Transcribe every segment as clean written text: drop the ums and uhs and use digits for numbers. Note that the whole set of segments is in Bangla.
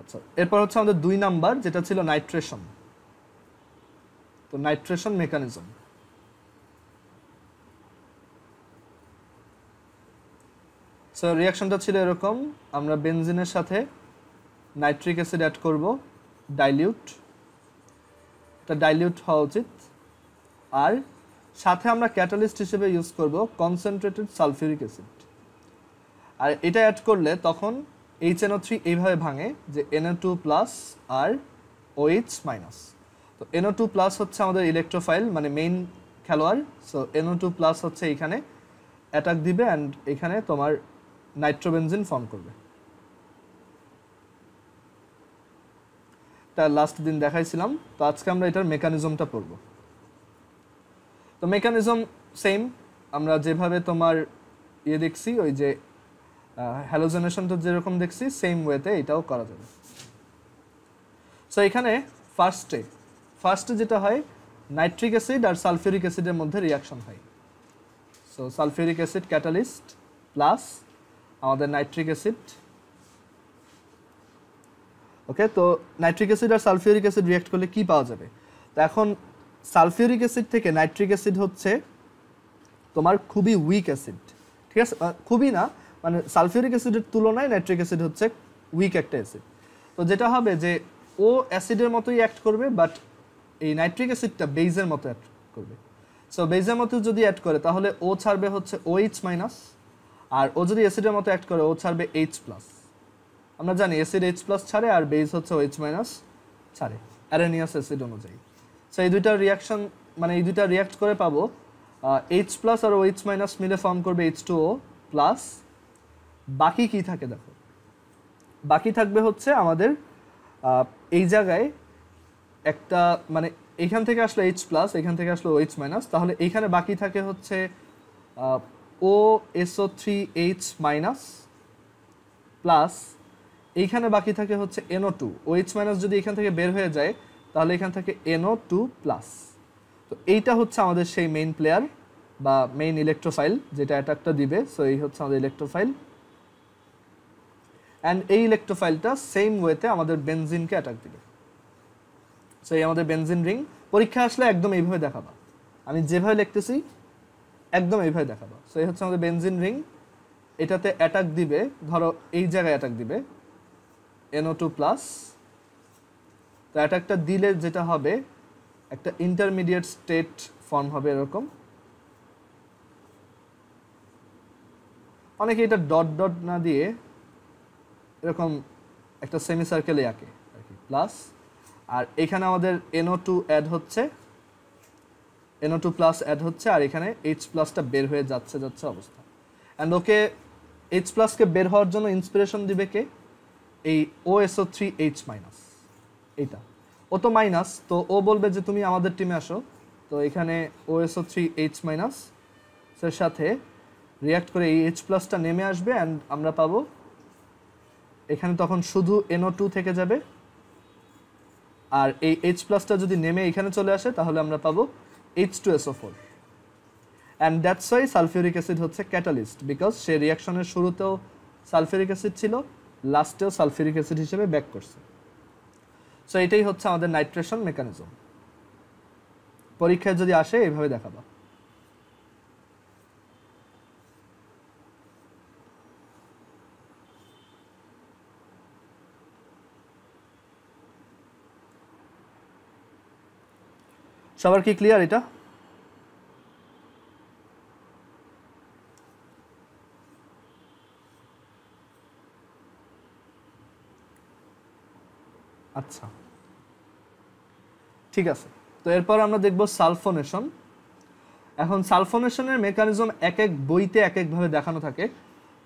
আচ্ছা, এরপর হচ্ছে আমাদের 2 নাম্বার যেটা ছিল নাইট্রেশন। তো নাইট্রেশন মেকানিজম। সো রিঅ্যাকশনটা ছিল এরকম, আমরা বেনজিনের সাথে নাইট্রিক অ্যাসিড অ্যাড করব, ডাইলিউট, এটা ডাইলিউট হওয়া উচিত, আর সাথে আমরা ক্যাটালিস্ট হিসেবে ইউজ করব কনসেন্ট্রেটেড সালফিউরিক অ্যাসিড। আর এটা অ্যাড করলে তখন HNO3 এইভাবে ভাঙে যে NO2 প্লাস আর OH মাইনাস। তো NO2 প্লাস হচ্ছে আমাদের ইলেকট্রোফাইল, মানে মেইন খেলোয়াড়। সো NO2 প্লাস হচ্ছে এইখানে অ্যাটাক দিবে অ্যান্ড এখানে তোমার নাইট্রোবেনজিন ফর্ম করবে। এটা লাস্ট দিন দেখাইছিলাম। তো আজকে আমরা এটার মেকানিজমটা পড়ব। তো মেকানিজম সেম, আমরা যেভাবে তোমার দেখছি, ওই যে হ্যালোজেনেশনটা যেরকম দেখছি সেম ওয়েতে এটাও করা যাবে। সো এখানে ফার্স্টে যেটা হয়, নাইট্রিক অ্যাসিড আর সালফিউরিক অ্যাসিডের মধ্যে রিয়াকশন হয়। So sulphuric acid catalyst plus আমাদের নাইট্রিক অ্যাসিড। ওকে, তো নাইট্রিক অ্যাসিড আর সালফিউরিক অ্যাসিড রিয়াক্ট করলে কি পাওয়া যাবে? তো এখন সালফিউরিক অ্যাসিড থেকে নাইট্রিক অ্যাসিড হচ্ছে তোমার খুবই উইক অ্যাসিড, ঠিক আছে? খুবই না, মানে সালফিউরিক অ্যাসিডের তুলনায় নাইট্রিক অ্যাসিড হচ্ছে উইক একটা অ্যাসিড। তো যেটা হবে যে ও অ্যাসিডের মতোই অ্যাক্ট করবে, বাট এই নাইট্রিক অ্যাসিডটা বেইজের মতো অ্যাক্ট করবে। সো বেইজের মতো যদি অ্যাড করে তাহলে ও ছাড়বে হচ্ছে OH মাইনাস, আর ও যদি অ্যাসিডের মতো অ্যাক্ট করে ও ছাড়বে H প্লাস। আমরা জানি অ্যাসিড H প্লাস ছাড়ে আর বেইজ হচ্ছে OH মাইনাস ছাড়ে অ্যারেনিয়াস অ্যাসিড অনুযায়ী। সো এই দুইটা রিয়াকশন, মানে এই দুইটা রিয়াক্ট করে পাবো H প্লাস আর OH মাইনাস মিলে ফর্ম করবে H2O প্লাস। বাকি কি থাকে দেখো, বাকি থাকবে হচ্ছে আমাদের এই জায়গায় একটা, মানে এখান থেকে আসলো H প্লাস, এখান থেকে আসলো OH মাইনাস, তাহলে এইখানে বাকি থাকে হচ্ছে OSO3H মাইনাস প্লাস এইখানে বাকি থাকে হচ্ছে NO2। OH মাইনাস যদি এখান থেকে বের হয়ে যায় তাহলে এখান থেকে NO2 প্লাস। তো এইটা হচ্ছে আমাদের সেই মেইন প্লেয়ার বা মেইন ইলেকট্রোফাইল যেটা অ্যাটাকটা দিবে। সো এই হচ্ছে আমাদের ইলেকট্রোফাইল, অ্যান্ড এই ইলেকট্রোফাইলটা সেম ওয়েতে আমাদের বেনজিনকে অ্যাটাক দিবে। সো এই আমাদের বেনজিন রিং। পরীক্ষা আসলে একদম এইভাবে দেখাবা, আমি যেভাবে লিখতেছি একদম এইভাবে দেখাবা। সো এই হচ্ছে আমাদের বেনজিন রিং, এটাতে অ্যাটাক দিবে, ধরো এই জায়গায় অ্যাটাক দিবে NO2 প্লাস। তো অ্যাটাকটা দিলে যেটা হবে, একটা ইন্টারমিডিয়েট স্টেট ফর্ম হবে এরকম। অনেকে এটা ডট ডট না দিয়ে এরকম একটা সেমি সার্কেলে আঁকে আর কি, প্লাস। আর এখানে আমাদের NO2 অ্যাড হচ্ছে, NO2 প্লাস অ্যাড হচ্ছে, আর এখানে H প্লাসটা বের হয়ে যাচ্ছে অবস্থা। অ্যান্ড ওকে H প্লাসকে বের হওয়ার জন্য ইন্সপিরেশন দিবে কে? এই OSO3H মাইনাস, এইটা। ও তো মাইনাস, তো ও বলবে যে তুমি আমাদের টিমে আসো। তো এখানে OSO3H মাইনাস এর সাথে রিয়াক্ট করে এই H প্লাসটা নেমে আসবে, অ্যান্ড আমরা পাবো এখানে তখন শুধু NO2 থেকে যাবে। আর এই H প্লাসটা যদি নেমে এখানে চলে আসে তাহলে আমরা পাবো H2SO4। And that's why sulphuric acid হচ্ছে ক্যাটালিস্ট, বিকজ সে রিয়াকশনের শুরুতেও সালফিউরিক অ্যাসিড ছিল, লাস্টেও সালফিউরিক অ্যাসিড হিসেবে ব্যাক করছে। সো এটাই হচ্ছে আমাদের নাইট্রেশন মেকানিজম। পরীক্ষায় যদি আসে এইভাবে দেখাবা। সবার কি ক্লিয়ার এটা? আচ্ছা, ঠিক আছে। তো এরপর আমরা দেখব সালফোনেশন। এখন সালফোনেশনের মেকানিজম এক এক বইতে এক একভাবে দেখানো থাকে।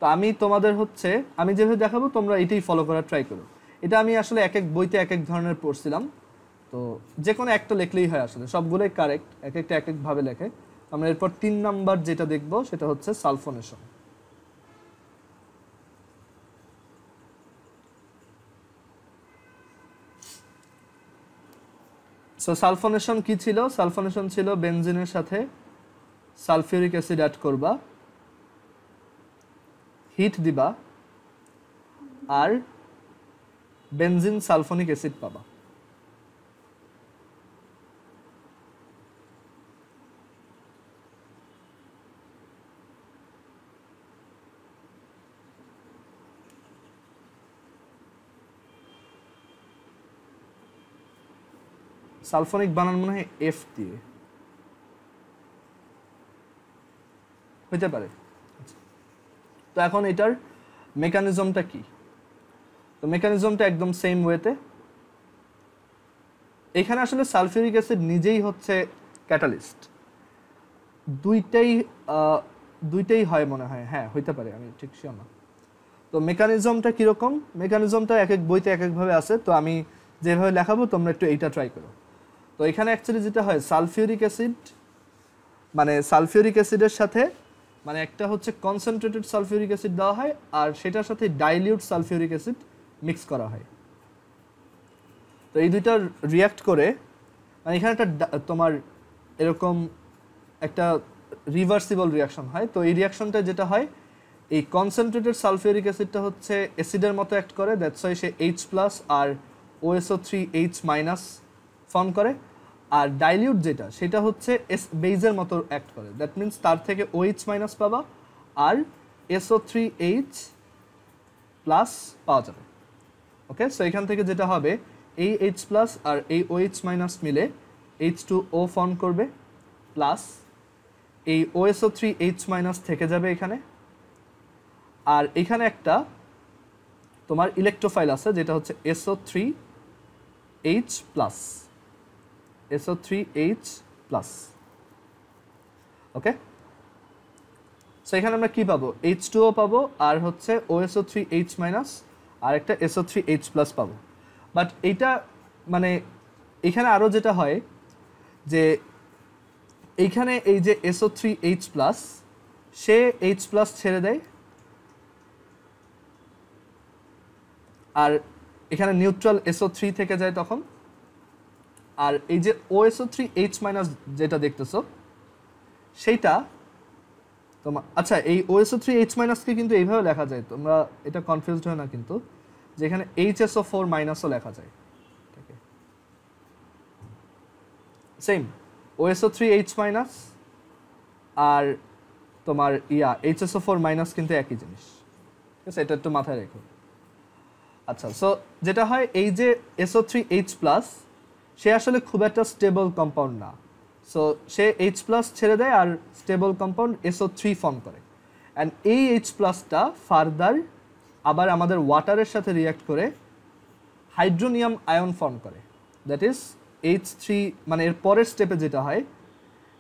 তো আমি তোমাদের হচ্ছে, আমি যেভাবে দেখাবো তোমরা এটাই ফলো করার ট্রাই করো। এটা আমি আসলে এক এক বইতে এক এক ধরনের পড়ছিলাম, তো যে কোনো একটা লেখলেই হয়, আসলে সবগুলোই কারেক্ট, এক একটা এক একভাবে লেখে। আমরা এরপর 3 নাম্বার যেটা দেখব সেটা হচ্ছে সালফোনেশন। সো সালফোনেশন কি ছিল? সালফোনেশন ছিল বেনজিনের সাথে সালফিউরিক অ্যাসিড অ্যাড করবা, হিট দিবা, আর বেনজিন সালফোনিক অ্যাসিড পাবা। সালফোনিক বানান মনে হয় এফ দিয়ে, হইতে পারে। তো এখন এটার মেকানিজমটা কি? তো মেকানিজমটা একদম সেম ওয়েতে। এখানে আসলে সালফিউরিক অ্যাসিড নিজেই হচ্ছে ক্যাটালিস্ট, দুইটাই হয় মনে হয়, হ্যাঁ হইতে পারে, আমি ঠিক শিওর না। তো মেকানিজমটা কীরকম? মেকানিজমটা এক এক বইতে এক একভাবে আছে, তো আমি যেভাবে লেখাবো তোমরা একটু এইটা ট্রাই করো। তো এখানে অ্যাকচুয়ালি যেটা হয়, সালফিউরিক অ্যাসিডের সাথে মানে একটা হচ্ছে কনসেন্ট্রেটেড সালফিউরিক অ্যাসিড দেওয়া হয়, আর সেটার সাথে ডাইলিউট সালফিউরিক অ্যাসিড মিক্স করা হয়। তো এই দুইটা রিয়াক্ট করে মানে এখানে একটা তোমার এরকম একটা রিভার্সিবল রিয়াকশন হয়। তো এই রিয়াকশনটা যেটা হয়, এই কনসেন্ট্রেটেড সালফিউরিক অ্যাসিডটা হচ্ছে অ্যাসিডের মতো অ্যাক্ট করে, দ্যাটস ওয়াই সে H+ আর OSO3H- ফর্ম করে। আর ডাইলিউট যেটা, সেটা হচ্ছে বেজের মতো অ্যাক্ট করে, দ্যাট মিনস তার থেকে OH- পাবা আর SO3H+ পাওয়া যাবে। ওকে, সো এখান থেকে যেটা হবে, এই H+ আর এই OH- মিলে H2O ফর্ম করবে, প্লাস এই OSO3H- থেকে যাবে এখানে। আর এখানে একটা তোমার ইলেকট্রোফাইল আছে যেটা হচ্ছে SO3H+, ওকে। সো এখানে আমরা কি পাবো? H2O পাবো, আর হচ্ছে OSO3H- আর একটা SO3H+ পাবো। বাট এইটা মানে এখানে আরও যেটা হয় যে এইখানে এই যে SO3H+, সে H+ ছেড়ে দেয়, আর এখানে নিউট্রাল SO3 থেকে যায় তখন। আর এই যে OSO3H- যেটা দেখতেছো সেইটা তোমার, আচ্ছা এই OSO3H- কে কিন্তু এইভাবে লেখা যায়, তোমরা এটা কনফিউজড হয় না কিন্তু, যে এখানে HSO4- লেখা যায়, ঠিক আছে? সেম OSO3H- আর তোমার HSO4- কিন্তু একই জিনিস, ঠিক আছে? এটা একটু মাথায় রেখো। আচ্ছা, সো যেটা হয়, এই যে SO3H+, সে আসলে খুব একটা স্টেবল কম্পাউন্ড না। সো সে H+ ছেড়ে দেয় আর স্টেবল কম্পাউন্ড SO3 ফর্ম করে। অ্যান্ড এই H+টা ফার্দার আবার আমাদের ওয়াটারের সাথে রিয়াক্ট করে হাইড্রোনিয়াম আয়ন ফর্ম করে, দ্যাট ইজ H3, মানে এর পরের স্টেপে যেটা হয়,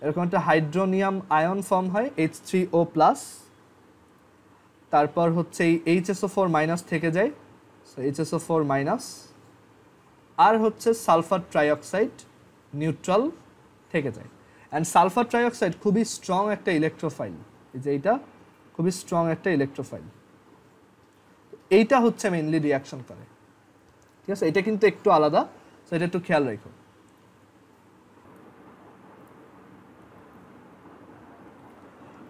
এরকম একটা হাইড্রোনিয়াম আয়ন ফর্ম হয় H3O+, তারপর হচ্ছে এই HSO4- থেকে যায়, সো HSO4- আর হচ্ছে সালফার ট্রাইঅক্সাইড নিউট্রাল থেকে যায়। অ্যান্ড সালফার ট্রাইঅক্সাইড খুবই স্ট্রং একটা ইলেকট্রোফাইল, এই যে এইটা খুবই স্ট্রং একটা ইলেকট্রোফাইল, এইটা হচ্ছে মেইনলি রিয়াকশন করে, ঠিক আছে? এটা কিন্তু একটু আলাদা, সো এটা একটু খেয়াল রাখো।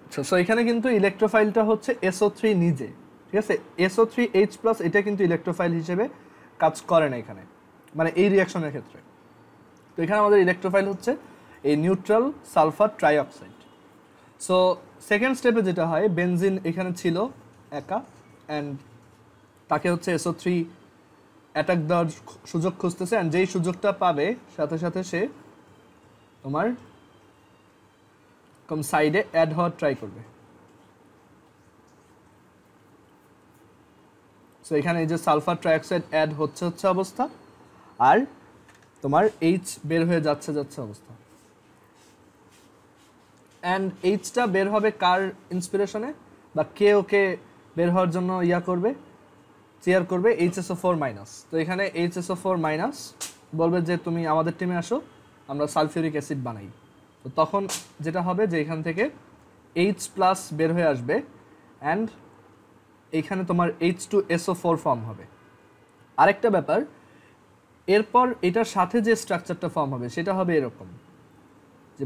আচ্ছা, সো এখানে কিন্তু ইলেকট্রোফাইলটা হচ্ছে SO3 নিজে, ঠিক আছে? SO3H+, এটা কিন্তু ইলেকট্রোফাইল হিসেবে কাজ করে না এখানে, মানে এই রিয়াকশনের ক্ষেত্রে। তো এখানে আমাদের ইলেকট্রোফাইল হচ্ছে এই neutral sulphur trioxide. So second স্টেপে যেটা হয়, বেনজিন এখানে ছিল একা, অ্যান্ড তাকে হচ্ছে SO3 অ্যাটাক দেওয়ার সুযোগ খুঁজতেছে, অ্যান্ড যেই সুযোগটা পাবে সাথে সাথে সে তোমার কম সাইডে অ্যাড হওয়ার ট্রাই করবে। সো এখানে এই যে সালফার ট্রাইঅক্সাইড অ্যাড হচ্ছে অবস্থা, আর তোমার H বের হয়ে যাচ্ছে অবস্থা। অ্যান্ড Hটা বের হবে কার ইন্সপিরেশনে, বা কে ওকে বের হওয়ার জন্য করবে, চেয়ার করবে? HSO4-। তো এখানে HSO4- বলবে যে তুমি আমাদের টিমে আসো, আমরা সালফিউরিক অ্যাসিড বানাই। তো তখন যেটা হবে যে এখান থেকে H+ বের হয়ে আসবে, অ্যান্ড এইখানে তোমার H2SO4 ফর্ম হবে। আরেকটা ব্যাপার, এরপর এটার সাথে যে স্ট্রাকচারটা ফর্ম হবে সেটা হবে এরকম, যে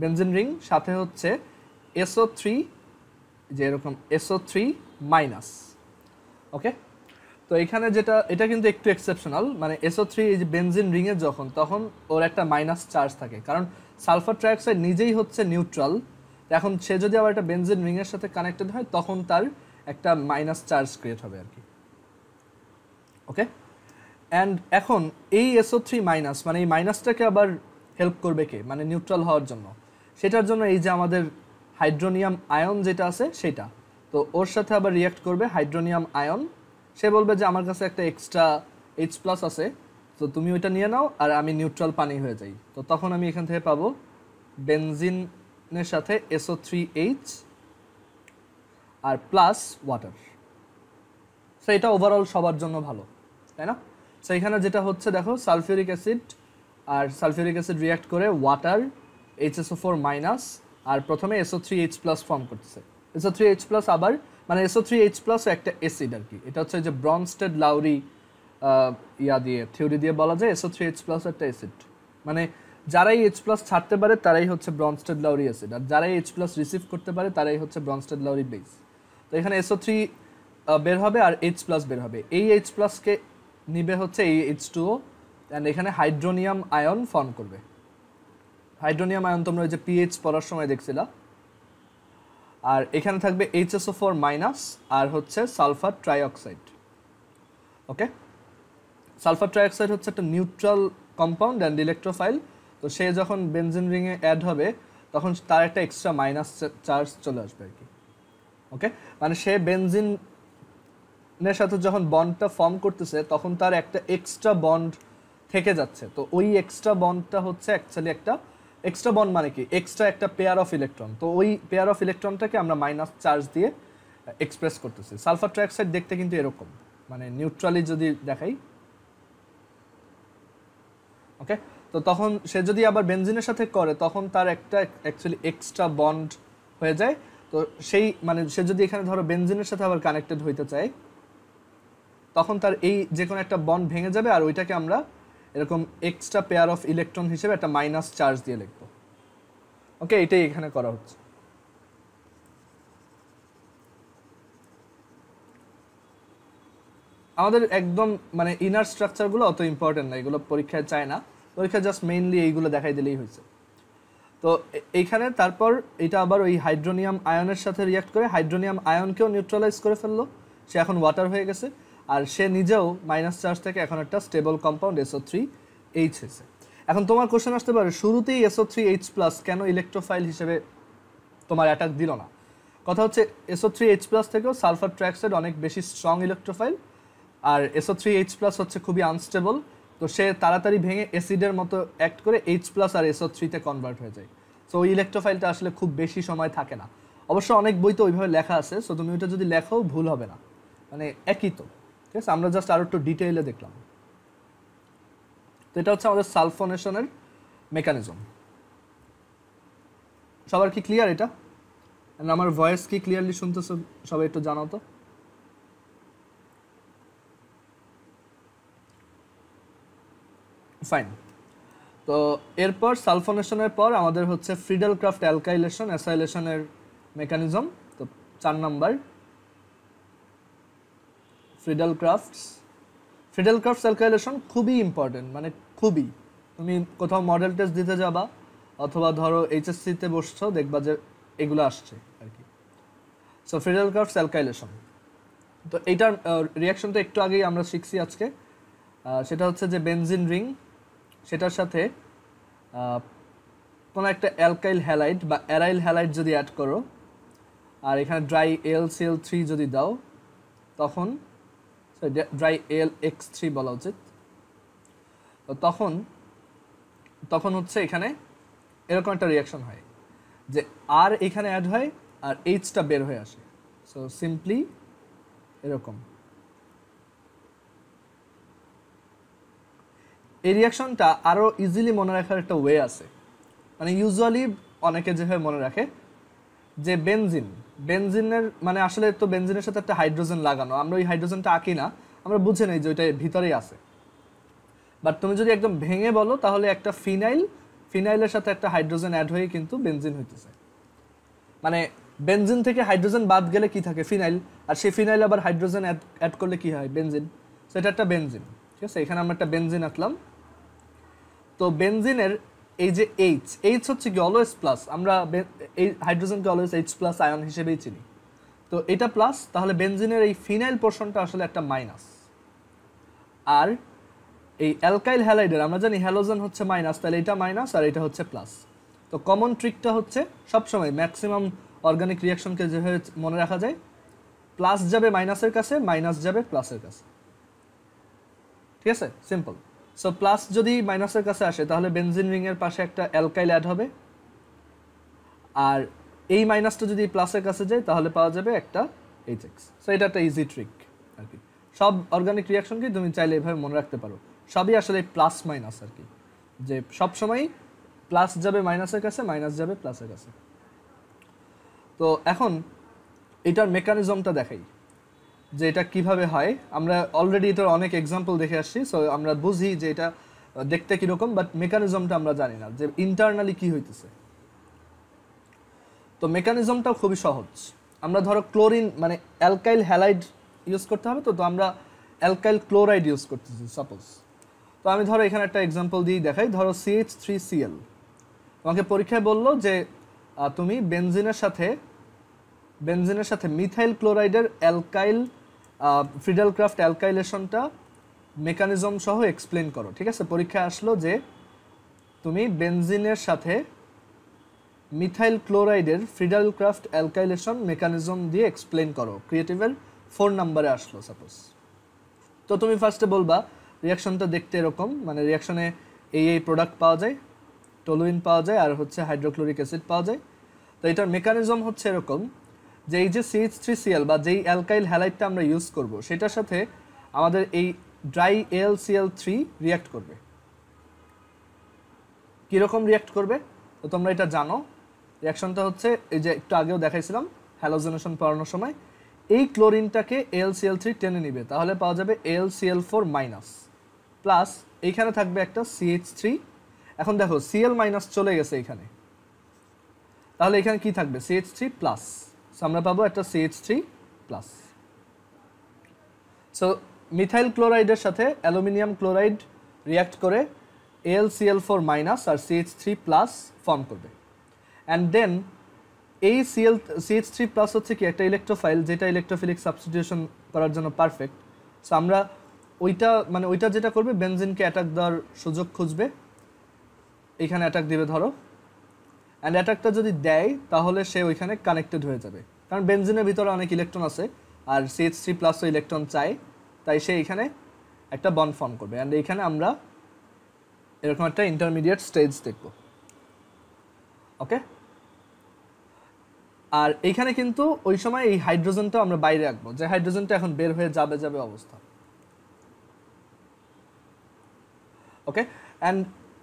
বেনজিন রিং সাথে হচ্ছে SO3, যে এরকম SO3-। ওকে, তো তো এখানে যেটা এটা কিন্তু একটু এক্সেপশনাল, মানে SO3 এই যে বেনজিন রিংয়ে যখন তখন ওর একটা মাইনাস চার্জ থাকে, কারণ সালফার ট্রাইঅক্সাইড নিজেই হচ্ছে নিউট্রাল। এখন সে যদি আবার একটা বেনজিন রিংয়ের সাথে কানেক্টেড হয় তখন তার একটা মাইনাস চার্জ ক্রিয়েট হবে আর কি। ওকে, অ্যান্ড এখন এই SO3 মাইনাস মানে এই মাইনাসটাকে আবার হেল্প করবে কে, মানে নিউট্রাল হওয়ার জন্য। সেটার জন্য এই যে আমাদের হাইড্রোনিয়াম আয়ন যেটা আছে সেটা, তো ওর সাথে আবার রিয়াক্ট করবে হাইড্রোনিয়াম আয়ন। সে বলবে যে আমার কাছে একটা এক্সট্রা H+ আছে, তো তুমি ওইটা নিয়ে নাও আর আমি নিউট্রাল পানি হয়ে যাই। তো তখন আমি এখান থেকে পাবো বেনজিনের সাথে SO3H আর প্লাস ওয়াটার। সো এটা ওভারঅল সবার জন্য ভালো, তাই না? সো এখানে যেটা হচ্ছে দেখো, সালফিউরিক অ্যাসিড আর সালফিউরিক অ্যাসিড রিয়াক্ট করে ওয়াটার HSO4 মাইনাস আর প্রথমে SO3H+ ফর্ম করতেছে। SO3H+ আবার মানে SO3H+ একটা অ্যাসিড আর কি, এটা হচ্ছে যে ব্রনস্টেড লাউরি দিয়ে থিওরি দিয়ে বলা যায় SO3H+ একটা অ্যাসিড, মানে যারাই H+ ছাড়তে পারে তারাই হচ্ছে ব্রনস্টেড লাউরি অ্যাসিড, আর যারাই H+ রিসিভ করতে পারে তারাই হচ্ছে ব্রনস্টেড লাউরি বেস। তো এখানে SO3 বের হবে আর H+ বের হবে, এই H+ কে নিবে হচ্ছে এই H2O, অ্যান্ড এখানে হাইড্রোনিয়াম আয়ন ফর্ম করবে। হাইড্রোনিয়াম আয়ন তোমরা ওই যে পিএইচ পড়ার সময় দেখছিলা। আর এখানে থাকবে HSO4 মাইনাস আর হচ্ছে সালফার ট্রাইঅক্সাইড। ওকে, সালফার ট্রাইঅক্সাইড হচ্ছে একটা নিউট্রাল কম্পাউন্ড অ্যান্ড ইলেকট্রোফাইল। তো সে যখন বেনজিন রিংয়ে অ্যাড হবে তখন তার একটা এক্সট্রা মাইনাস চার্জ চলে আসবে আর কি। ওকে, মানে সে বেনজিনের সাথে যখন বন্ডটা ফর্ম করতেছে তখন তার একটা এক্সট্রা বন্ড থেকে যাচ্ছে। তো ওই এক্সট্রা বন্ডটা হচ্ছে অ্যাকচুয়ালি একটা এক্সট্রা বন্ড মানে কি, এক্সট্রা একটা পেয়ার অফ ইলেকট্রন। তো ওই পেয়ার অফ ইলেকট্রনটাকে আমরা মাইনাস চার্জ দিয়ে এক্সপ্রেস করতেছি। সালফার ট্রাইঅক্সাইড দেখতে কিন্তু এরকম, মানে নিউট্রালি যদি দেখাই। ওকে, তো তখন সে যদি আবার বেনজিনের সাথে করে তখন তার একটা অ্যাকচুয়ালি এক্সট্রা বন্ড হয়ে যায়। তো সেই মানে সে যদি এখানে ধরো বেনজিনের সাথে আবার কানেক্টেড হইতে চায় তখন তার এই যে কোনো একটা বন্ড ভেঙে যাবে, আর ওইটাকে আমরা এরকম এক্সট্রা পেয়ার অফ ইলেকট্রন হিসেবে একটা মাইনাস চার্জ দিয়ে লিখব। ওকে, এটাই এখানে করা হচ্ছে। আমাদের একদম মানে ইনার স্ট্রাকচারগুলো অত ইম্পর্টেন্ট না, এগুলো পরীক্ষায় চায় না, পরীক্ষায় জাস্ট মেইনলি এইগুলো দেখাই দিলেই হয়েছে। তো এইখানে তারপর এটা আবার ওই হাইড্রোনিয়াম আয়নের সাথে রিয়াক্ট করে হাইড্রোনিয়াম আয়নকেও নিউট্রালাইজ করে ফেললো, সে এখন ওয়াটার হয়ে গেছে। আর সে নিজেও মাইনাস চার্জ থেকে এখন একটা স্টেবল কম্পাউন্ড SO3H হয়েছে। এখন তোমার কোশ্চেন আসতে পারে শুরুতেই SO3H+ কেন ইলেকট্রোফাইল হিসেবে তোমার অ্যাটাক দিল না? কথা হচ্ছে SO3H+ থেকেও সালফার ট্রাইঅক্সাইড অনেক বেশি স্ট্রং ইলেকট্রোফাইল, আর SO3H+ হচ্ছে খুবই আনস্টেবল। তো সে তাড়াতাড়ি ভেঙে অ্যাসিডের মতো অ্যাক্ট করে H+ আর SO3-তে কনভার্ট হয়ে যায়। সো ওই ইলেকট্রোফাইলটা আসলে খুব বেশি সময় থাকে না। অবশ্য অনেক বই তো ওইভাবে লেখা আছে, সো তুমি ওইটা যদি লেখাও ভুল হবে না, মানে একই তো। ঠিক আছে, আমরা জাস্ট আরো একটু ডিটেইলে দেখলাম। তো এটা হচ্ছে আমাদের সালফোনেশনের মেকানিজম। সবার কি ক্লিয়ার এটা? আমার ভয়েস কি ক্লিয়ারলি শুনতেছো সবাই? একটু জানাও তো। ফাইন। তো এরপর সালফোনেশনের পর আমাদের হচ্ছে ফ্রিডেল ক্রাফট অ্যালকাইলেশন অ্যাসাইলেশনের মেকানিজম। তো 4 নাম্বার ফ্রিডেল ক্রাফটস অ্যালকাইলেশন খুবই ইম্পর্টেন্ট, মানে খুবই। তুমি কোথাও মডেল টেস্ট দিতে যাবা অথবা ধরো এইচএসসিতে বসছো, দেখবা যে এগুলো আসছে আর কি। সো ফ্রিডেল ক্রাফটস অ্যালকাইলেশন, তো এইটার রিয়াকশন তো একটু আগেই আমরা শিখছি আজকে। সেটা হচ্ছে যে বেনজিন রিং, সেটার সাথে কোনো একটা অ্যালকাইল হ্যালাইড বা অ্যারাইল হ্যালাইড যদি অ্যাড করো আর এখানে ড্রাই AlCl3 যদি দাও তখন ড্রাই AlX3 বলা উচিত। তো তখন হচ্ছে এখানে এরকম একটা রিয়াকশন হয় যে আর এখানে অ্যাড হয় আর H-টা বের হয়ে আসে। সো সিম্পলি এরকম। এই রিয়াকশনটা আরও ইজিলি মনে রাখার একটা ওয়ে আছে, মানে ইউজুয়ালি অনেকে যেভাবে মনে রাখে যে বেনজিনের মানে আসলে তো বেনজিনের সাথে একটা হাইড্রোজেন লাগানো, আমরা ওই হাইড্রোজেনটা আঁকি না, আমরা বুঝে নেই যে ওইটা ভিতরেই আছে। বাট তুমি যদি একদম ভেঙে বলো তাহলে একটা ফিনাইলের সাথে একটা হাইড্রোজেন অ্যাড হয়ে কিন্তু বেনজিন হইতেছে। মানে বেনজিন থেকে হাইড্রোজেন বাদ গেলে কি থাকে? ফিনাইল। আর সেই ফিনাইল আবার হাইড্রোজেন অ্যাড করলে কি হয়? বেনজিন। সো এটা একটা বেনজিন, ঠিক আছে। এখানে আমরা একটা বেনজিন আঁকলাম। তো বেনজিনের এই যে এইচ হচ্ছে কি অলওয়েজ প্লাস, আমরা এই হাইড্রোজেনকে অলওয়েজ এইচ প্লাস আয়ন হিসেবেই চিনি। তো এটা প্লাস, তাহলে বেনজিনের এই ফিনাইল পোর্শনটা আসলে একটা মাইনাস। আর এই অ্যালকাইল হ্যালাইডের আমরা জানি হ্যালোজেন হচ্ছে মাইনাস, তাহলে এটা মাইনাস আর এটা হচ্ছে প্লাস। তো কমন ট্রিকটা হচ্ছে সবসময় ম্যাক্সিমাম অর্গানিক রিয়াকশনকে যেভাবে মনে রাখা যায়, প্লাস যাবে মাইনাসের কাছে, মাইনাস যাবে প্লাসের কাছে, ঠিক আছে, সিম্পল। সো প্লাস যদি মাইনাসের কাছে আসে তাহলে বেনজিন রিংয়ের পাশে একটা অ্যালকাইল অ্যাড হবে, আর এই মাইনাসটা যদি প্লাসের কাছে যায় তাহলে পাওয়া যাবে একটা HX। সো এটা একটা ইজি ট্রিক আর কি। সব অর্গানিক রিয়াকশনকে তুমি চাইলে এভাবে মনে রাখতে পারো, সবই আসলে প্লাস মাইনাস আর কি, যে সবসময় প্লাস যাবে মাইনাসের কাছে, মাইনাস যাবে প্লাসের কাছে। তো এখন এটার মেকানিজমটা দেখাই যে এটা কিভাবে হয়। আমরা অলরেডি এটার অনেক এক্সাম্পল দেখে আসছি, সো আমরা বুঝি যে এটা দেখতে কীরকম, বাট মেকানিজমটা আমরা জানি না যে ইন্টারনালি কী হইতেছে। তো মেকানিজমটাও খুবই সহজ। আমরা ধরো ক্লোরিন মানে অ্যালকাইল হ্যালাইড ইউজ করতে হবে, তো আমরা অ্যালকাইল ক্লোরাইড ইউজ করতেছি সাপোজ। তো আমি ধরো এখানে একটা এক্সাম্পল দিয়েই দেখাই। ধরো CH3Cl, আমাকে পরীক্ষায় বললো যে তুমি বেনজিনের সাথে মিথাইল ক্লোরাইডের অ্যালকাইল ফ্রিডেলক্রাফট অ্যালকাইলেশনটা মেকানিজম সহ এক্সপ্লেন করো, ঠিক আছে। পরীক্ষায় আসলো যে তুমি বেনজিনের সাথে মিথাইল ক্লোরাইডের ফ্রিডেলক্রাফট অ্যালকাইলেশন মেকানিজম দিয়ে এক্সপ্লেন করো, ক্রিয়েটিভের 4 নম্বরে আসলো সাপোজ। তো তুমি ফার্স্টে বলবা রিয়াকশনটা দেখতে এরকম, মানে রিয়াকশনে এই প্রোডাক্ট পাওয়া যায়, টলুইন পাওয়া যায় আর হচ্ছে হাইড্রোক্লোরিক অ্যাসিড পাওয়া যায়। তো এটার মেকানিজম হচ্ছে এরকম যে এই যে CH3Cl বা যেই অ্যালকাইল হ্যালাইডটা আমরা ইউজ করব সেটার সাথে আমাদের এই ড্রাই AlCl3 রিয়াক্ট করবে। কীরকম রিয়াক্ট করবে তো তোমরা এটা জানো। রিয়াকশনটা হচ্ছে এই যে একটু আগেও দেখাইছিলাম হ্যালোজেনেশন পড়ানোর সময়, এই ক্লোরিনটাকে AlCl3 টেনে নিবে, তাহলে পাওয়া যাবে AlCl4 মাইনাস প্লাস, এইখানে থাকবে একটা CH3। এখন দেখো Cl মাইনাস চলে গেছে এখানে, তাহলে এখানে কি থাকবে CH3 প্লাস, আমরা পাবো একটা CH3 প্লাস। সো মিথাইল ক্লোরাইডের সাথে অ্যালুমিনিয়াম ক্লোরাইড রিয়াক্ট করে AlCl4 মাইনাস আর CH3 প্লাস ফর্ম করবে। অ্যান্ড দেন এই CH3 প্লাস হচ্ছে কি একটা ইলেকট্রোফাইল, যেটা ইলেকট্রোফিলিক সাবস্টিটিউশন করার জন্য পারফেক্ট। সো আমরা ওইটা যেটা করবে বেনজিনকে অ্যাটাক দেওয়ার সুযোগ খুঁজবে, এইখানে অ্যাটাক দিবে ধরো, অ্যান্ড অ্যাটাকটা যদি দেয় তাহলে সে ওইখানে কানেক্টেড হয়ে যাবে, কারণ বেনজিনের ভিতরে অনেক ইলেকট্রন আছে আর CH3 প্লাসও ইলেকট্রন চায়, তাই সে এখানে একটা বন্ড ফর্ম করবে। অ্যান্ড এইখানে আমরা এরকম একটা ইন্টারমিডিয়েট স্টেজ দেখব, ওকে। আর এইখানে কিন্তু ওই সময় এই হাইড্রোজেনটা আমরা বাইরে রাখবো, যে হাইড্রোজেনটা এখন বের হয়ে যাবে অবস্থা, ওকে। অ্যান্ড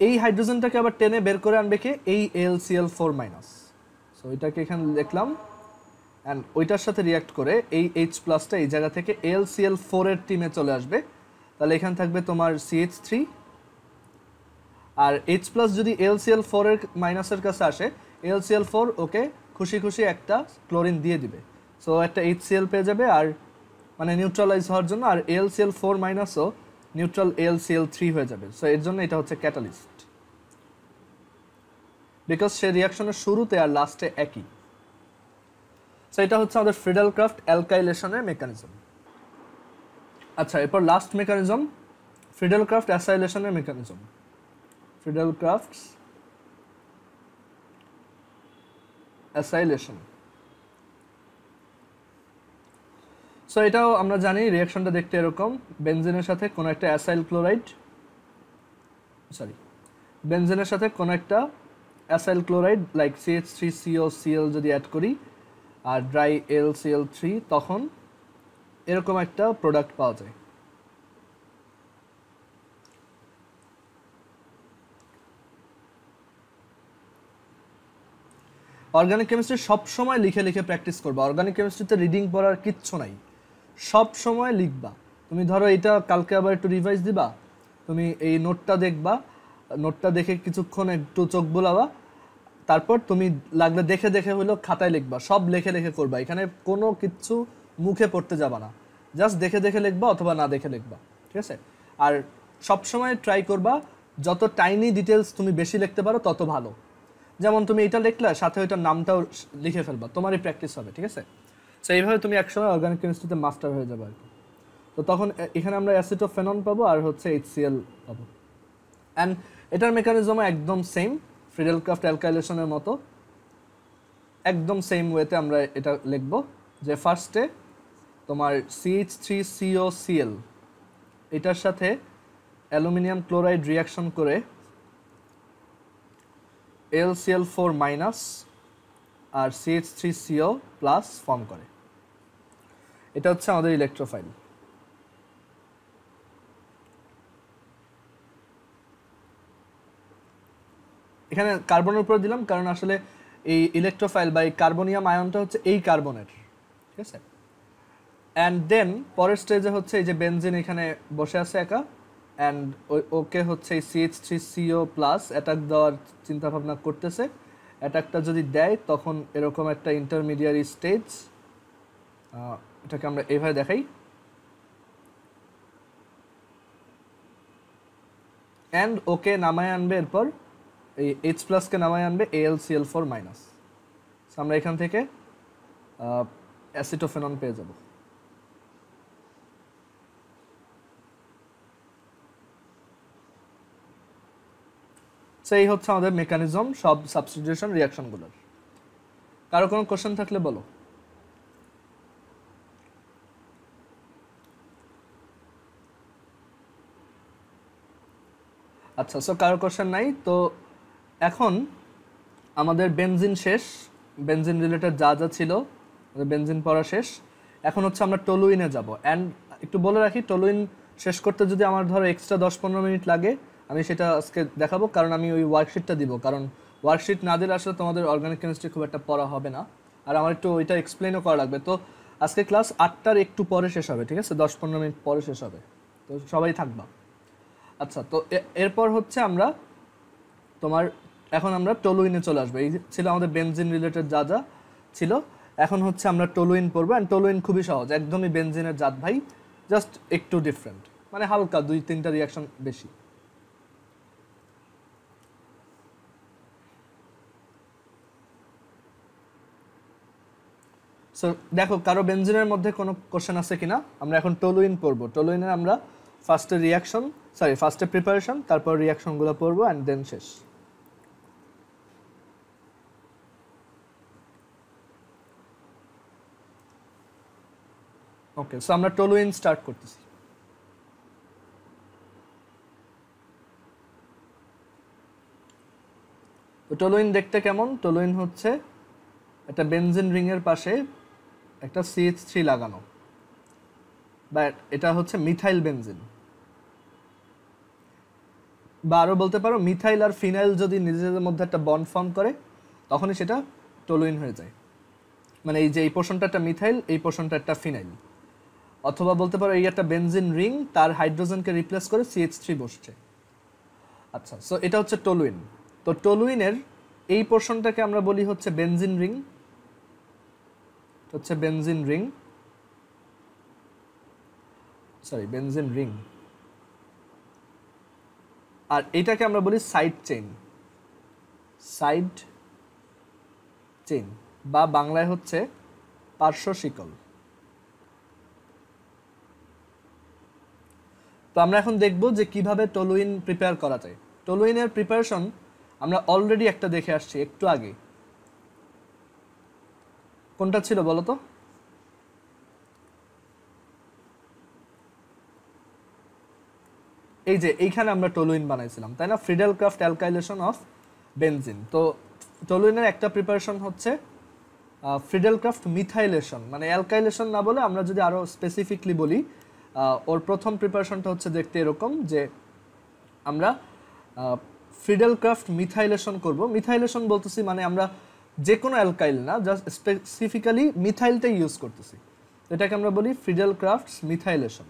এই হাইড্রোজেনটাকে আবার টেনে বের করে আনবে কে, এই AlCl4 মাইনাস। সো এটাকে এখানে লিখলাম, অ্যান্ড ওইটার সাথে রিয়াক্ট করে এই H প্লাসটা এই জায়গা থেকে AlCl4 এর টিমে চলে আসবে, তাহলে এখানে থাকবে তোমার CH3, আর H প্লাস যদি AlCl4 এর মাইনাসের কাছে আসে, AlCl4 ওকে খুশি খুশি একটা ক্লোরিন দিয়ে দিবে, সো একটা HCl পেয়ে যাবে, আর মানে নিউট্রালাইজ হওয়ার জন্য, আর AlCl4 মাইনাসও নিউট্রাল AlCl3 হয়ে যাবে। সো এর জন্য এটা হচ্ছে ক্যাটালিস্ট, বিকজ সে রিয়াকশনের শুরুতে আর লাস্টে একই। সো এটা হচ্ছে আমাদের ফ্রিডেলক্রাফট অ্যালকাইলেশনের মেকানিজম। আচ্ছা, এরপর লাস্ট মেকানিজম ফ্রিডেলক্রাফট অ্যাসাইলেশনের মেকানিজম। ফ্রিডেলক্রাফট অ্যাসাইলেশন, সো এটাও আমরা জানি রিয়াকশনটা দেখতে এরকম, বেনজিনের সাথে কোনো একটা বেনজিনের সাথে কোনো একটা অ্যাসাইল ক্লোরাইড লাইক CH3COCl যদি অ্যাড করি আর ড্রাই AlCl3, তখন এরকম একটা প্রোডাক্ট পাওয়া যায়। অর্গানিক কেমিস্ট্রি সব সময় লিখে লিখে প্র্যাকটিস করবা। অর্গানিক কেমিস্ট্রিতে রিডিং পড়ার কিচ্ছু নাই, সব সময় লিখবা। তুমি ধরো এটা কালকে আবার একটু রিভাইজ দিবা, তুমি এই নোটটা দেখবা, নোটটা দেখে কিছুক্ষণ একটু চোখ বোলাবা, তারপর তুমি লাগলে দেখে দেখে হইলো খাতায় লিখবা, সব লেখে লেখে করবা। এখানে কোনো কিচ্ছু মুখে পড়তে যাবা না, জাস্ট দেখে দেখে লিখবা অথবা না দেখে লিখবা, ঠিক আছে। আর সবসময় ট্রাই করবা যত টাইনি ডিটেলস তুমি বেশি লিখতে পারো তত ভালো। যেমন তুমি এটা লিখলা সাথে ওইটার নামটাও লিখে ফেলবা, তোমারই প্র্যাকটিস হবে, ঠিক আছে। সো এইভাবে তুমি একসময় অর্গানিক কেমিস্ট্রিতে মাস্টার হয়ে যাবে আর কি। তো তখন এখানে আমরা অ্যাসিটোফেনন পাবো আর হচ্ছে HCl পাবো। অ্যান্ড এটার মেকানিজমও একদম সেম, ফ্রিডেল-ক্রাফট অ্যালকাইলেশনের মতো একদম সেম ওয়েতে আমরা এটা লিখবো যে ফার্স্টে তোমার CH3COCl এটার সাথে অ্যালুমিনিয়াম ক্লোরাইড রিয়াকশন করে AlCl4- আর CH3CO+ ফর্ম করে। এটা হচ্ছে আমাদের ইলেকট্রোফাইল। এখানে কার্বনের উপর দিলাম কারণ আসলে এই ইলেকট্রোফাইল বা এই কার্বনিয়াম আয়নটা হচ্ছে এই কার্বনের, ঠিক আছে। অ্যান্ড দেন পরের স্টেজে হচ্ছে এই যে বেনজিন এখানে বসে আছে একা, অ্যান্ড ওকে হচ্ছে এই CH3CO+ অ্যাটাক দেওয়ার চিন্তা ভাবনা করতেছে। অ্যাটাকটা যদি দেয় তখন এরকম একটা ইন্টারমিডিয়ারি স্টেজ, এটাকে আমরা এইভাবে দেখাই। অ্যান্ড ওকে নামায় আনবে, এরপর এই H+ কে নামায় আনবে AlCl4-। আমরা এখান থেকে অ্যাসিটোফেনন পেয়ে যাব। এই হচ্ছে আমাদের মেকানিজম সব সাবস্টিটিউশন রিঅ্যাকশনগুলোর। কারো কোনো কোশ্চেন থাকলে বলো। আচ্ছা, সো কারো কোশ্চেন নাই। তো এখন আমাদের বেনজিন শেষ, বেনজিন রিলেটেড যা যা ছিল বেনজিন পড়া শেষ। এখন হচ্ছে আমরা টলুইনে যাব। অ্যান্ড একটু বলে রাখি, টলুইন শেষ করতে যদি আমার ধরো এক্সট্রা 10-15 মিনিট লাগে আমি সেটা আজকে দেখাবো, কারণ আমি ওই ওয়ার্কশিটটা দিব। কারণ ওয়ার্কশিট না দিলে আসলে তোমাদের অর্গানিক কেমিস্ট্রি খুব একটা পড়া হবে না, আর আমার একটু ওইটা এক্সপ্লেনও করা লাগবে। তো আজকে ক্লাস 8টার একটু পরে শেষ হবে, ঠিক আছে, 10-15 মিনিট পরে শেষ হবে, তো সবাই থাকবা। আচ্ছা, তো এরপর হচ্ছে আমরা তোমার এখন আমরা টলুইনে চলে আসবো। এই ছিল আমাদের বেনজিন রিলেটেড যা যা ছিল। এখন হচ্ছে আমরা টলুইন পড়বো। অ্যান্ড টলুইন খুবই সহজ, একদমই বেনজিনের জাত ভাই, জাস্ট একটু ডিফারেন্ট, মানে হালকা 2-3টা রিয়াকশন বেশি। সো দেখো কারো বেনজিনের মধ্যে কোনো কোশ্চেন আছে কিনা। আমরা এখন টলুইন পড়বো। টলুইনে আমরা ফার্স্টে প্রিপারেশন, তারপর রিয়াকশনগুলো পড়বো, অ্যান্ড দেন শেষ। ওকে, সো আমরা টলুইন স্টার্ট করতেছি। তো টলুইন দেখতে কেমন? টলুইন হচ্ছে একটা বেনজিন রিং এর পাশে একটা CH3 লাগানো, বাট এটা হচ্ছে মিথাইল বেনজিন, বা আরো বলতে পারো মিথাইল আর ফিনাইল যদি নিজেদের মধ্যে একটা বন্ড ফর্ম করে তখনই সেটা টলুইন হয়ে যায়। মানে এই যে এই পোর্শনটা একটা মিথাইল, এই পোর্শনটা একটা ফিনাইল। অথবা বলতে পারো এই একটা বেনজিন রিং, তার হাইড্রোজেনকে রিপ্লেস করে CH3 বসছে। আচ্ছা, সো এটা হচ্ছে টলুইন। তো টলুইনের এই পোর্শনটাকে আমরা বলি হচ্ছে বেনজিন রিং, হচ্ছে বেনজিন রিং, বেনজিন রিং। আর এটাকে আমরা বলি সাইড চেইন, সাইড চেইন, বা বাংলায় হচ্ছে পার্শ্ব শিকল। তো আমরা এখন দেখব যে কিভাবে টলুইন প্রিপেয়ার করা যায়। টলুইনের প্রিপারেশন আমরা অলরেডি একটা দেখে আসছি একটু আগে। কোনটা ছিল বলো তো? এই যে এইখানে আমরা টলুইন বানাইছিলাম, তাই না? Friedel-craft alkylation of benzene. তো টলুইনের একটা প্রিপারেশন হচ্ছে ফ্রিডেল-ক্রাফট মিথাইলেশন, মানে অ্যালকাইলেশন না বলে আমরা যদি আরো স্পেসিফিকলি বলি, ওর প্রথম প্রিপারেশনটা হচ্ছে দেখতে এরকম, যে আমরা ফ্রিডেল-ক্রাফট মিথাইলেশন করব। মিথাইলেশন বলতেছি মানে আমরা যে কোনো অ্যালকাইল না, জাস্ট স্পেসিফিক্যালি মিথাইলটাই ইউজ করতেছি। এটাকে আমরা বলি ফ্রিডেল-ক্রাফট মিথাইলেশন।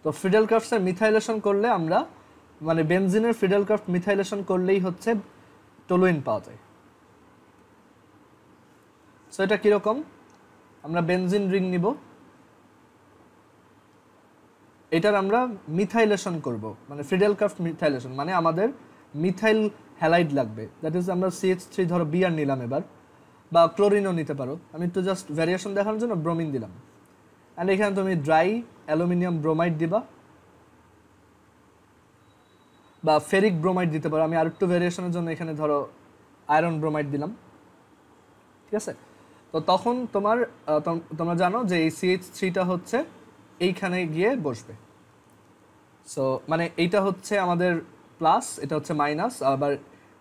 তো ফ্রিডেল-ক্রাফটের মিথাইলেশন করলে আমরা, মানে বেনজিনের ফ্রিডেল-ক্রাফট মিথাইলেশন করলেই হচ্ছে টলুইন পাওয়া যায়। সো এটা কীরকম, আমরা বেনজিন রিং নিব, এটার আমরা মিথাইলেশন করব, মানে ফ্রিডেলক্রাফট মিথাইলেশন, মানে আমাদের মিথাইল হ্যালাইড লাগবে। দ্যাট ইজ আমরা CH3 ধরো বিআর নিলাম এবার, বা ক্লোরিনও নিতে পারো, আমি একটু জাস্ট ভ্যারিয়েশন দেখানোর জন্য ব্রোমিন দিলাম। অ্যান্ড এখানে তুমি ড্রাই অ্যালুমিনিয়াম ব্রোমাইড দিবা, বা ফেরিক ব্রোমাইড দিতে পারো। আমি আর একটু ভ্যারিয়েশনের জন্য এখানে ধরো আয়রন ব্রোমাইড দিলাম, ঠিক আছে। তো তখন তোমরা জানো যে এই CH3টা হচ্ছে এইখানে গিয়ে বসবে। সো মানে এইটা হচ্ছে আমাদের প্লাস, এটা হচ্ছে মাইনাস, আবার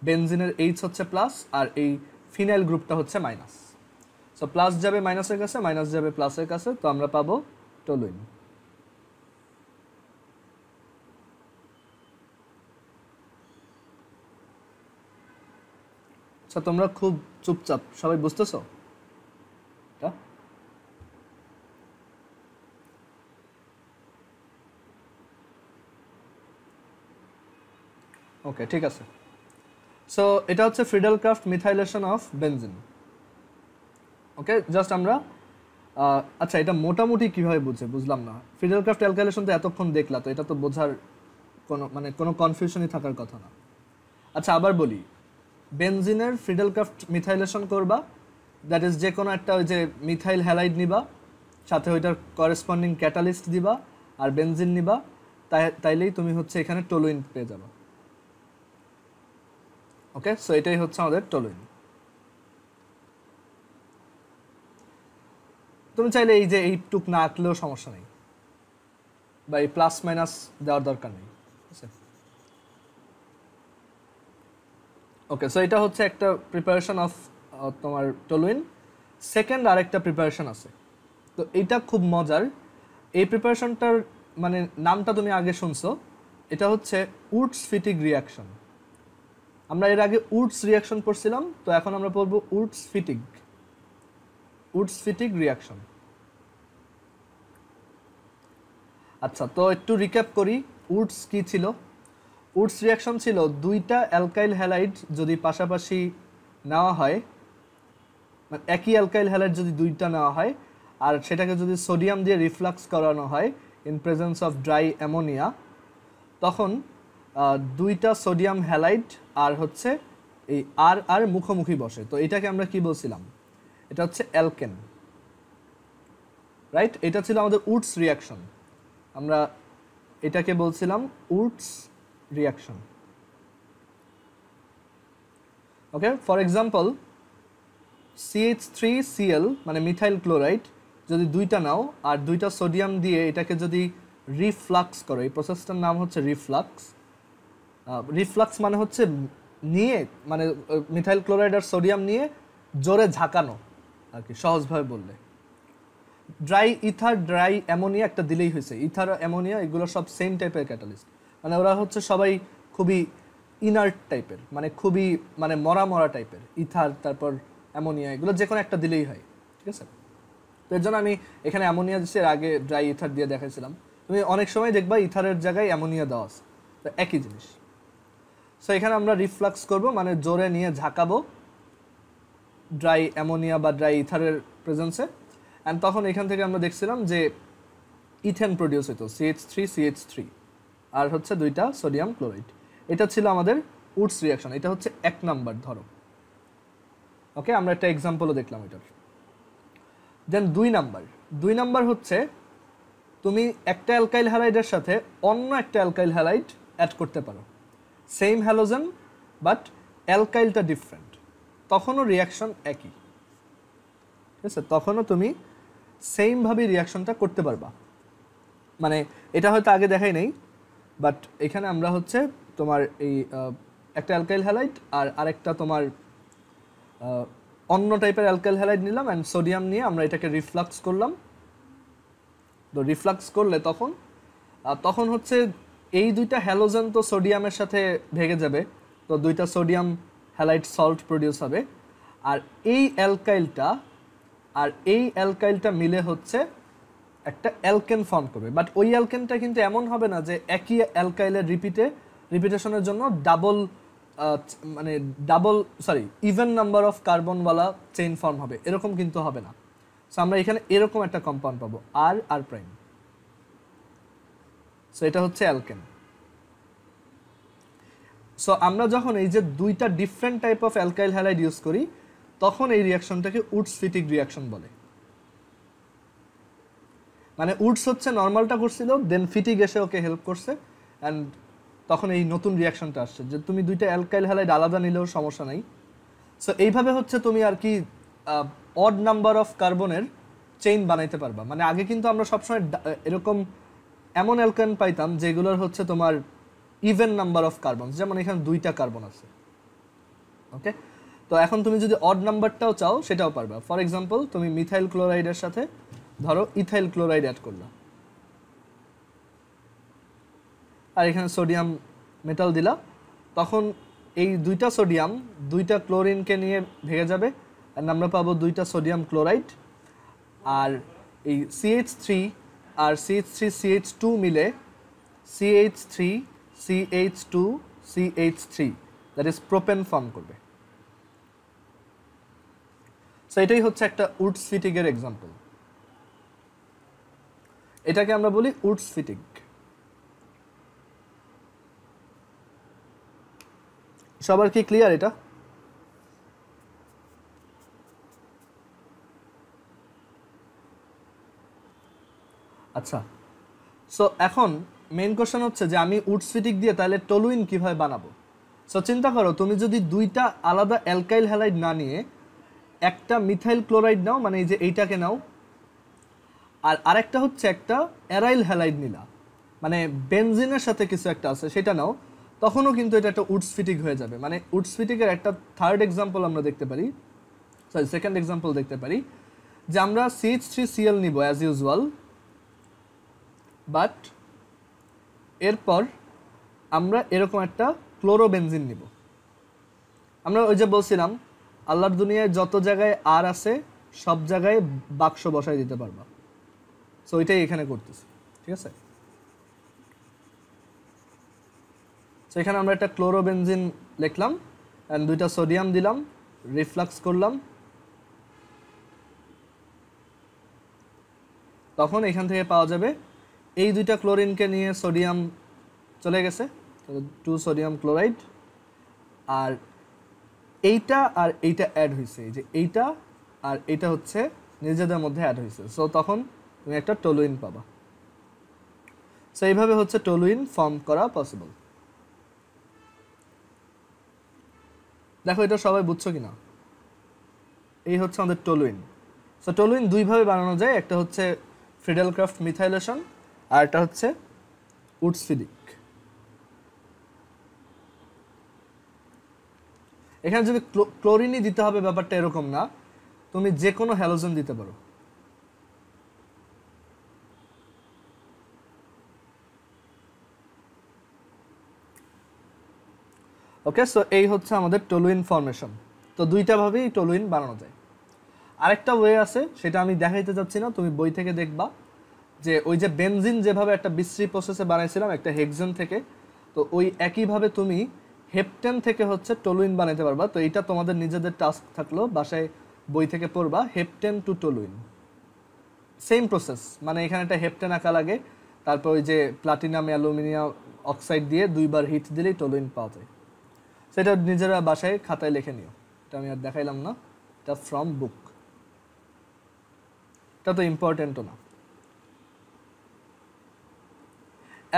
বেনজিনের H হচ্ছে প্লাস, আর এই ফিনাইল গ্রুপটা হচ্ছে মাইনাস। সো প্লাস যাবে মাইনাসের কাছে, মাইনাস যাবে প্লাসের কাছে, তো আমরা পাবো টলুইন। আচ্ছা, তোমরা খুব চুপচাপ, সবাই বুঝতেছো? ওকে, ঠিক আছে। সো এটা হচ্ছে Friedel Crafts methylation of benzene. Okay, just আমরা আচ্ছা, এটা মোটামুটি কিভাবে বুঝলাম না। ফ্রিডেলক্রাফট অ্যালকাইলেশন তো এতক্ষণ দেখলা, তো এটা তো বোঝার কোনো কনফিউশনই থাকার কথা না। আচ্ছা, আবার বলি, বেনজিনের ফ্রিডেলক্রাফট মিথাইলেশন করবা, দ্যাট ইজ যে কোনো একটা ওই যে মিথাইল হ্যালাইড নিবা, সাথে ওইটার করেসপন্ডিং ক্যাটালিস্ট দিবা, আর বেনজিন নিবা, তাইলেই তুমি হচ্ছে এখানে টলুইন পেয়ে যাবে। ওকে, সো এটাই হচ্ছে আমাদের টলুইন। তুমি চাইলে এই যে এইটুক না আঁকলেও সমস্যা নেই, বা এই প্লাস মাইনাস দেওয়ার দরকার নেই। ওকে, সো এটা হচ্ছে একটা প্রিপারেশন অফ তোমার টলুইন। সেকেন্ড আরেকটা প্রিপারেশন আছে, তো এইটা খুব মজার। এই প্রিপারেশনটার মানে নামটা তুমি আগে শুনছো, এটা হচ্ছে উডস ফিটিগ রিয়াকশন। আমরা এর আগে উডস রিয়াকশন পড়ছিলাম, তো এখন আমরা পড়বো উডস ফিটিগ রিয়াকশন। আচ্ছা, তো একটু রিক্যাপ করি, উডস কি ছিল। উডস রিয়াকশন ছিল দুইটা অ্যালকাইল হ্যালাইড যদি পাশাপাশি নেওয়া হয়, মানে একই অ্যালকাইল হ্যালাইড যদি দুইটা নেওয়া হয়, আর সেটাকে যদি সোডিয়াম দিয়ে রিফ্লাক্স করানো হয় in presence of dry ammonia, তখন দুইটা সোডিয়াম হ্যালাইড আর হচ্ছে এই আর মুখোমুখি বসে। তো এটাকে আমরা কি বলছিলাম, এটা হচ্ছে অ্যালকেন, রাইট? এটা ছিল আমাদের উডস রিয়াকশন, আমরা এটাকে বলছিলাম Woods reaction. Okay, for example CH3Cl মানে মিথাইল ক্লোরাইড যদি দুইটা নাও, আর দুইটা সোডিয়াম দিয়ে এটাকে যদি রিফ্লাক্স করো, এই প্রসেসটার নাম হচ্ছে রিফ্লাক্স। রিফ্লাক্স মানে হচ্ছে নিয়ে, মানে মিথাইল ক্লোরাইড আর সোডিয়াম নিয়ে জোরে ঝাঁকানো আর কি, সহজভাবে বললে। ড্রাই ইথার, ড্রাই অ্যামোনিয়া একটা দিলেই হয়েছে। ইথার অ্যামোনিয়া এগুলো সব সেম টাইপের ক্যাটালিস্ট, মানে ওরা হচ্ছে সবাই খুবই ইনার্ট টাইপের, মানে খুবই মানে মরা টাইপের। ইথার, তারপর অ্যামোনিয়া, এগুলো যে কোনো একটা দিলেই হয়, ঠিক আছে। তো এর জন্য আমি এখানে অ্যামোনিয়া দিচ্ছি, এর আগে ড্রাই ইথার দিয়ে দেখাইছিলাম। তুমি অনেক সময় দেখবা ইথারের জায়গায় অ্যামোনিয়া দেওয়া আছে, তো একই জিনিস। সো এখানে আমরা রিফ্লাক্স করব, মানে জোরে নিয়ে ঝাঁকাবো ড্রাই অ্যামোনিয়া বা ড্রাই ইথারের প্রেজেন্সে। অ্যান্ড তখন এখান থেকে আমরা দেখছিলাম যে ইথেন প্রডিউস হতো, CH3 আর হচ্ছে দুইটা সোডিয়াম ক্লোরাইড। এটা ছিল আমাদের উডস রিয়াকশন, এটা হচ্ছে 1 নাম্বার ধরো। ওকে, আমরা একটা এক্সাম্পলও দেখলাম এটার। দেন 2 নাম্বার হচ্ছে তুমি একটা অ্যালকাইল হ্যালাইডের সাথে অন্য একটা অ্যালকাইল হ্যালাইড অ্যাড করতে পারো, সেম হ্যালোজেন বাট অ্যালকাইলটা ডিফারেন্ট, তখনও রিয়াকশন একই, ঠিক আছে। তখনও তুমি সেমভাবে রিয়াকশনটা করতে পারবা। মানে এটা হয়তো আগে দেখাই নেই, বাট এখানে আমরা হচ্ছে তোমার এই একটা অ্যালকাইল হ্যালাইড আর আরেকটা তোমার অন্য টাইপের অ্যালকাইল হ্যালাইড নিলাম, অ্যান্ড সোডিয়াম নিয়ে আমরা এটাকে রিফ্লাক্স করলাম। তো রিফ্লাক্স করলে তখন হচ্ছে এই দুইটা হ্যালোজেন তো সোডিয়ামের সাথে ভেঙে যাবে, তো দুইটা সোডিয়াম হ্যালাইড সল্ট প্রডিউস হবে, আর এই অ্যালকাইলটা মিলে হচ্ছে একটা অ্যালকেন ফর্ম করবে। বাট ওই অ্যালকেনটা কিন্তু এমন হবে না যে একই অ্যালকাইলের রিপিটেশনের জন্য ডাবল মানে ইভেন নাম্বার অফ কার্বনওয়ালা চেইন ফর্ম হবে, এরকম কিন্তু হবে না। সো আমরা এখানে এরকম একটা কম্পাউন্ড পাবো আর আর প্রাইম। সো এটা হচ্ছে অ্যালকেন। সো আমরা যখন এই যে দুইটা different type of alkyl halide use করি তখন এই রিয়াকশনটাকে উডস-ফিটিক রিয়াকশন বলে। মানে উডস হচ্ছে নর্মালটা করছিল, দেন ফিটিক এসে ওকে হেল্প করছে, অ্যান্ড তখন এই নতুন রিয়াকশনটা আসছে যে তুমি দুইটা অ্যালকাইল হ্যালাইড আলাদা নিলেও সমস্যা নাই। সো এইভাবে হচ্ছে তুমি আর কি অড নাম্বার অফ কার্বনের চেইন বানাইতে পারবা। মানে আগে কিন্তু আমরা সবসময় এরকম এমন অ্যালকেন পাইতাম যেগুলোর হচ্ছে তোমার ইভেন নাম্বার অফ কার্বন, যেমন এখানে 2টা কার্বন আছে। ওকে, তো এখন তুমি যদি অড নাম্বারটাও চাও সেটাও পারবা। ফর এক্সাম্পল তুমি মিথাইল ক্লোরাইডের সাথে ধরো ইথাইল ক্লোরাইড অ্যাড করলা, আর এখানে সোডিয়াম মেটাল দিলা, তখন এই 2টা সোডিয়াম 2টা ক্লোরিনকে নিয়ে ভেঙে যাবে, আর আমরা পাবো 2টা সোডিয়াম ক্লোরাইড। আর এই CH3 আর CH3CH2 মিলে CH3CH2CH3 that is propane form করবে। সো এটাই হচ্ছে একটা উডস-ফিটিকের এক্সাম্পল। এটাকে আমরা বলি উডস-ফিটিক। সবার কি ক্লিয়ার এটা? আচ্ছা, সো এখন মেইন কোশ্চেন হচ্ছে যে আমি উডস-ফিটিক দিয়ে তাহলে টলুইন কিভাবে বানাবো। সো চিন্তা করো, তুমি যদি 2টা আলাদা অ্যালকাইল হ্যালাইড না নিয়ে একটা মিথাইল ক্লোরাইড নাও, মানে এই যে এইটাকে নাও, আর আরেকটা হচ্ছে একটা অ্যারাইল হ্যালাইড নিলা, মানে বেনজিনের সাথে কিছু একটা আছে সেটা নাও, তখনও কিন্তু এটা একটা উডস-ফিটিক হয়ে যাবে। মানে উডস-ফিটিকের একটা থার্ড এক্সাম্পল আমরা দেখতে পারি, সেকেন্ড এক্সাম্পল দেখতে পারি, যে আমরা CH3Cl নিব অ্যাজ ইউজুয়াল, বাট এরপর আমরা এরকম একটা ক্লোরোবেনজিন নিব। আমরা ওই যে বলছিলাম আল্লাহর দুনিয়ায় যত জায়গায় আর আছে সব জায়গায় বাক্স বসাই দিতে পারবা। সো এটাই এখানে করতেছি, ঠিক আছে। সো এখানে আমরা একটা ক্লোরোবেনজিন লিখলাম, অ্যান্ড 2টা সোডিয়াম দিলাম, রিফ্লাক্স করলাম, তখন এখান থেকে পাওয়া যাবে এই 2টা ক্লোরিনকে নিয়ে সোডিয়াম চলে গেছে, 2 সোডিয়াম ক্লোরাইড, আর এইটা আর এইটা অ্যাড হয়েছে, এই যে এইটা আর এইটা হচ্ছে নিজেদের মধ্যে অ্যাড হয়েছে। সো তখন তুমি একটা টলুইন পাবা। সো এইভাবে হচ্ছে টলুইন ফর্ম করা পসিবল। দেখো এটা সবাই বুঝছো কিনা? এই হচ্ছে আমাদের টলুইন। সো টলুইন দুইভাবে বানানো যায়, একটা হচ্ছে ফ্রিডেলক্রাফট মিথাইলেশন, আর একটা হচ্ছে উডস-ফিটিক। এখানে যদি ক্লোরিনই দিতে হবে ব্যাপারটা এরকম না, তুমি যে কোনো হ্যালোজেন দিতে পারো। ওকে, সো এই হচ্ছে আমাদের টলুইন ফর্মেশন। তো 2টা ভাবেই টলুইন বানানো যায়। আরেকটা ওয়ে আছে, সেটা আমি দেখাইতে যাচ্ছি না, তুমি বই থেকে দেখবা, যে ওই যে বেনজিন যেভাবে একটা বিশ্রী প্রসেসে বানাইছিলাম একটা হেক্সেন থেকে, তো ওই একইভাবে তুমি হেপটেন থেকে হচ্ছে টলুইন বানাইতে পারবা। তো এটা তোমাদের নিজেদের টাস্ক থাকলো, বাসায় বই থেকে পড়বা heptane to toluene, same process. মানে এখানে একটা হেপটেন আঁকা লাগে, তারপর ওই যে প্লাটিনাম অ্যালুমিনিয়াম অক্সাইড দিয়ে 2বার হিট দিলেই টলুইন পাওয়া যায়। সেটা নিজেরা বাসায় খাতায় লিখে নিও, এটা আমি আর দেখাইলাম না, এটা ফ্রম বুক, এটা তো ইম্পর্টেন্টও না।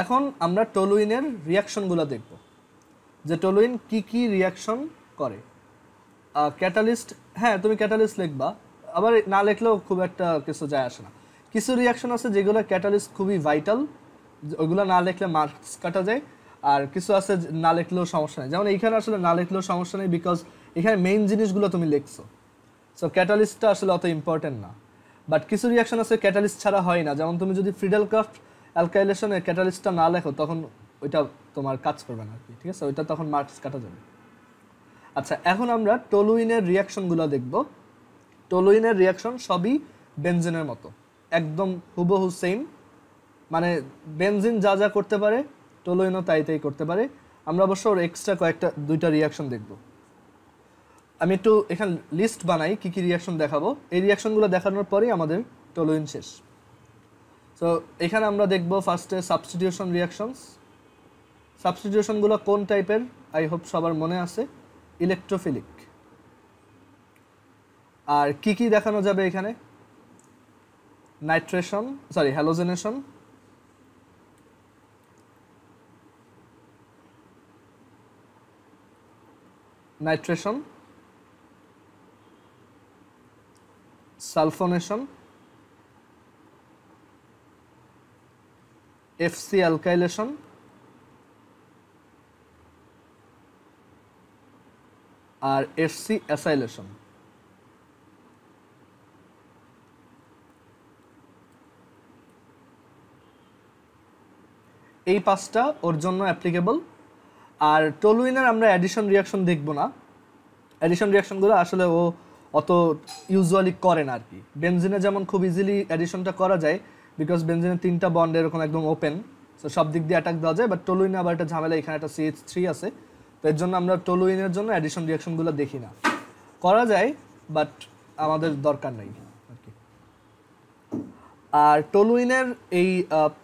এখন আমরা টলুইনের রিয়াকশনগুলো দেখব, যে টলুইন কি কি রিয়াকশন করে। ক্যাটালিস্ট, হ্যাঁ তুমি ক্যাটালিস্ট লিখবা, আবার না লিখলেও খুব একটা কিছু যায় আসে না। কিছু রিয়াকশন আছে যেগুলো ক্যাটালিস্ট খুবই ভাইটাল, ওইগুলো না লিখলে মার্কস কাটা যায়, আর কিছু আছে না লিখলেও সমস্যা নেই। যেমন এইখানে আসলে না লিখলেও সমস্যা নেই, বিকজ এখানে মেইন জিনিসগুলো তুমি লিখছো। সো ক্যাটালিস্টটা আসলে অত ইম্পর্টেন্ট না। বাট কিছু রিয়াকশন আছে ক্যাটালিস্ট ছাড়া হয় না, যেমন তুমি যদি ফ্রিডেলক্রাফট অ্যালকাইলেশনে ক্যাটালিস্টটা না লেখো তখন ওইটা তোমার কাজ করবে না আর কি, ঠিক আছে, ওইটা তখন মার্কস কাটা যাবে। আচ্ছা, এখন আমরা টলুইনের রিয়াকশনগুলো দেখব। টলুইনের রিয়াকশন সবই বেনজিনের মতো, একদম হুবহু সেম। মানে বেনজিন যা যা করতে পারে টলুইনও তাই তাই করতে পারে। আমরা অবশ্য ওর এক্সট্রা কয়েকটা দুইটা রিয়াকশন দেখব। আমি একটু এখানে লিস্ট বানাই কি কি রিয়াকশন দেখাবো, এই রিয়াকশনগুলো দেখানোর পরেই আমাদের টলুইন শেষ। সো এখানে আমরা দেখব ফার্স্টে সাবস্টিটিউশন রিয়াকশনস। সাবস্টিটিউশনগুলো কোন টাইপের আই হোপ সবার মনে আছে, ইলেকট্রোফিলিক। আর কি কি দেখানো যাবে এখানে, nitration sorry halogenation, nitration, sulphonation, FC alkylation, আর এফসি অ্যাসাইলেশন। এই পাঁচটা ওর জন্য অ্যাপ্লিকেবল। আর টলুইনের আমরা অ্যাডিশন রিয়াকশন দেখব না, অ্যাডিশন রিয়াকশনগুলো আসলে ও অত ইউজুয়ালি করে না আর কি। বেনজিনে যেমন খুব ইজিলি অ্যাডিশনটা করা যায়, বিকজ বেনজিনের 3টা বন্ড এরকম একদম ওপেন, সো সব দিক দিয়ে অ্যাটাক দেওয়া যায়। বাট টলুইনে আবার একটা ঝামেলা, এখানে একটা CH3 আছে, তো এর জন্য আমরা টলুইনের জন্য অ্যাডিশন রিয়াকশনগুলো দেখি না। করা যায় বাট আমাদের দরকার নেই আর কি। আর টলুইনের এই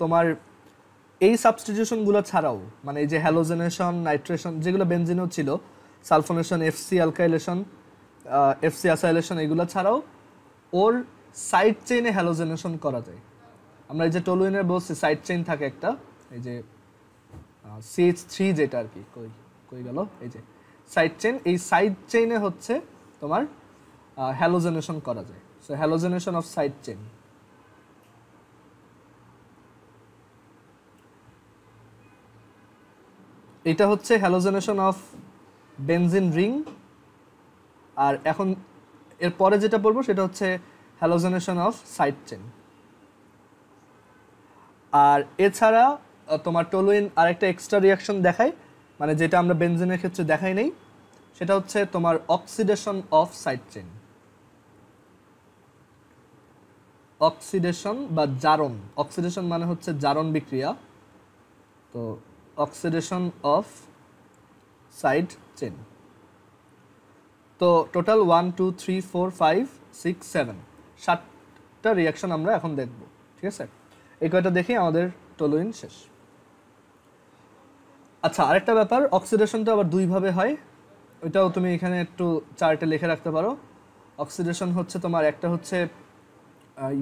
তোমার এই সাবস্টিটিউশনগুলো ছাড়াও, মানে এই যে হ্যালোজেনেশন, নাইট্রেশন যেগুলো বেনজিনেও ছিল, sulphonation, FC alkylation, FC acylation, এগুলো ছাড়াও ওর সাইড চেইনে হ্যালোজেনেশন করা যায়। আমরা এই যে টলুইনের বলছি সাইড চেইন থাকে একটা, এই যে CH3 যেটা আর কি, কই গেল, এই যে সাইড চেইন, এই সাইড চেইনে হচ্ছে তোমার হ্যালোজেনেশন করা যায়। So halogenation of side chain, এটা হচ্ছে হ্যালোজেনেশন অফ বেনজিন রিং। আর এখন এর পরে যেটা বলবো সেটা হচ্ছে হ্যালোজেনেশন অফ সাইড চেইন। আর এছাড়া তোমার টলুইন আরেকটা এক্সট্রা রিয়াকশন দেখায়, মানে যেটা আমরা বেনজিনের ক্ষেত্রে দেখাই নেই, সেটা হচ্ছে তোমার oxidation of side chain. Oxidation বা জারণ, অক্সিডেশন মানে হচ্ছে জারণ বিক্রিয়া, তো অক্সিডেশন অফ সাইড চেইন। তো টোটাল 1 2 3 4 5 6 7 7টা রিয়াকশন আমরা এখন দেখব, ঠিক আছে? এই কয়টা দেখেই আমাদের টলুইন শেষ। আচ্ছা, আরেকটা ব্যাপার, অক্সিডেশনটা আবার দুইভাবে হয়, ওইটাও তুমি এখানে একটু চার্টে লিখে রাখতে পারো। অক্সিডেশন হচ্ছে তোমার একটা হচ্ছে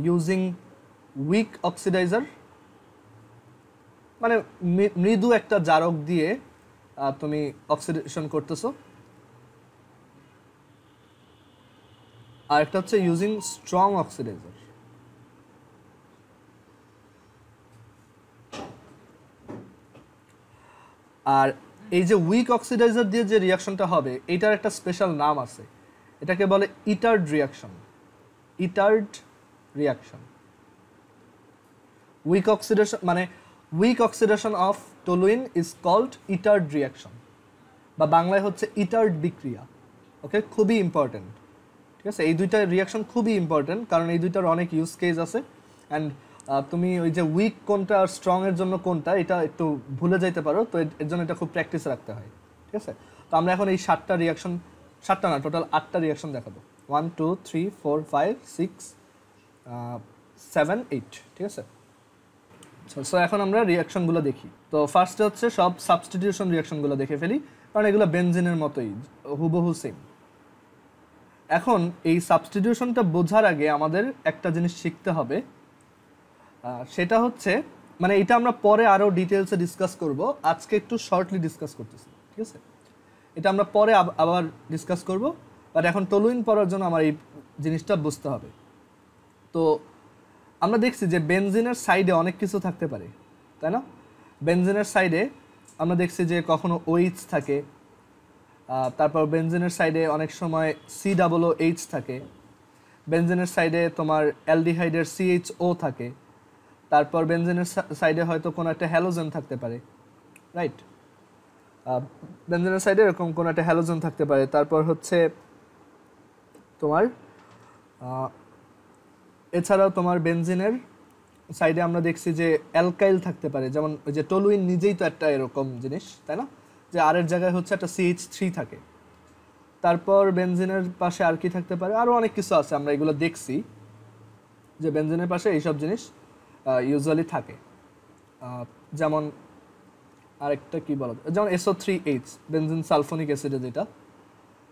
ইউজিং উইক অক্সিডাইজার, মানে মৃদু একটা জারক দিয়ে তুমি অক্সিডেশন করতেছো। আর একটা হচ্ছে ইউজিং স্ট্রং অক্সিডাইজার। আর এই যে উইক অক্সিডাইজার দিয়ে যে রিয়াকশনটা হবে, এটার একটা স্পেশাল নাম আছে, এটাকে বলে Etard reaction. Etard reaction, weak oxidation মানে weak oxidation of toluene is called Etard reaction, বা বাংলায় হচ্ছে ইটার্ড বিক্রিয়া। ওকে, খুবই ইম্পর্টেন্ট, ঠিক আছে? এই দুইটা রিয়াকশন খুবই ইম্পর্টেন্ট, কারণ এই দুইটার অনেক ইউজ কেস আছে। অ্যান্ড তুমি ওই যে উইক কোনটা আর স্ট্রং এর জন্য কোনটা, এটা একটু ভুলে যাইতে পারো, তো এর জন্য এটা খুব প্র্যাকটিস রাখতে হয়, ঠিক আছে? তো আমরা এখন এই 7টা রিয়াকশন, 7টা না, টোটাল 8টা রিয়াকশন দেখাবো। 1 2 3 4 5 6 7 8, ঠিক আছে? সো এখন আমরা রিয়াকশনগুলো দেখি। তো ফার্স্টে হচ্ছে সব সাবস্টিটিউশন রিয়াকশনগুলো দেখে ফেলি, কারণ এগুলো বেনজিনের মতোই হুবহু সেম। এখন এই সাবস্টিটিউশনটা বোঝার আগে আমাদের একটা জিনিস শিখতে হবে, সেটা হচ্ছে, মানে এটা আমরা পরে আরও ডিটেলসে ডিসকাস করব, আজকে একটু শর্টলি ডিসকাস করতেছি, ঠিক আছে? এটা আমরা পরে আবার ডিসকাস করব, বাট এখন টলুইন পড়ার জন্য আমার এই জিনিসটা বুঝতে হবে। তো আমরা দেখছি যে বেনজিনের সাইডে অনেক কিছু থাকতে পারে, তাই না? বেনজিনের সাইডে আমরা দেখছি যে কখনো OH থাকে, তারপর বেনজিনের সাইডে অনেক সময় COOH থাকে, বেনজিনের সাইডে তোমার অ্যালডিহাইডের CHO থাকে, তারপর বেনজিনের সাইডে হয়তো কোনো একটা হ্যালোজেন থাকতে পারে, রাইট? বেনজিনের সাইডে এরকম কোনো একটা হ্যালোজেন থাকতে পারে। তারপর হচ্ছে তোমার এছাড়াও তোমার বেনজিনের সাইডে আমরা দেখছি যে অ্যালকাইল থাকতে পারে, যেমন ওই যে টলুইন নিজেই তো একটা এরকম জিনিস, তাই না? যে আর এর জায়গায় হচ্ছে একটা CH3 থাকে। তারপর বেনজিনের পাশে আর কি থাকতে পারে, আরও অনেক কিছু আছে, আমরা এগুলো দেখছি যে বেনজিনের পাশে এইসব জিনিস ইউজুয়ালি থাকে। যেমন আরেকটা কি বলা যায়, যেমন SO3H বেনজিন সালফোনিক অ্যাসিডে যেটা।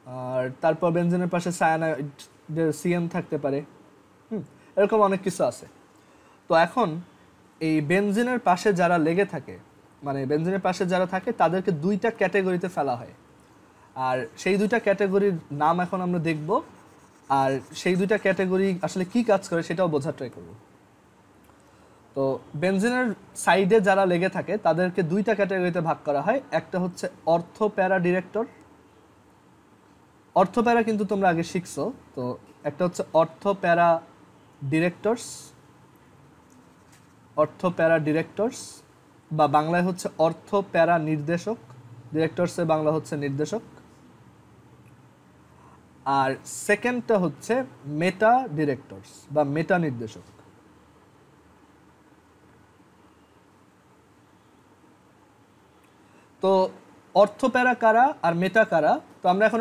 আর তারপর বেনজিনের পাশে সায়ানাইডের CN থাকতে পারে। এরকম অনেক কিছু আছে। তো এখন এই বেনজিনের পাশে যারা লেগে থাকে, মানে বেনজিনের পাশে যারা থাকে তাদেরকে দুইটা ক্যাটাগরিতে ফেলা হয়। আর সেই দুইটা ক্যাটাগরির নাম এখন আমরা দেখব, আর সেই দুইটা ক্যাটাগরি আসলে কি কাজ করে সেটাও বোঝার ট্রাই করব। তো বেনজিনের সাইডে যারা লেগে থাকে তাদেরকে দুইটা ক্যাটাগরিতে ভাগ করা হয়। একটা হচ্ছে অর্থো প্যারা ডিরেক্টর। অর্থো প্যারা কিন্তু তোমরা আগে শিখছো। তো একটা হচ্ছে অর্থো প্যারা ডিরেক্টরস, অর্থ প্যারা ডিরেক্টরস, বা বাংলায় হচ্ছে অর্থ প্যারা নির্দেশক। ডিরেক্টরসে বাংলা হচ্ছে নির্দেশক। আর সেকেন্ডটা হচ্ছে মেটা ডিরেক্টরস বা মেটা নির্দেশক। তো অর্থ প্যারা কারা আর মেটা কারা, তো আমরা এখন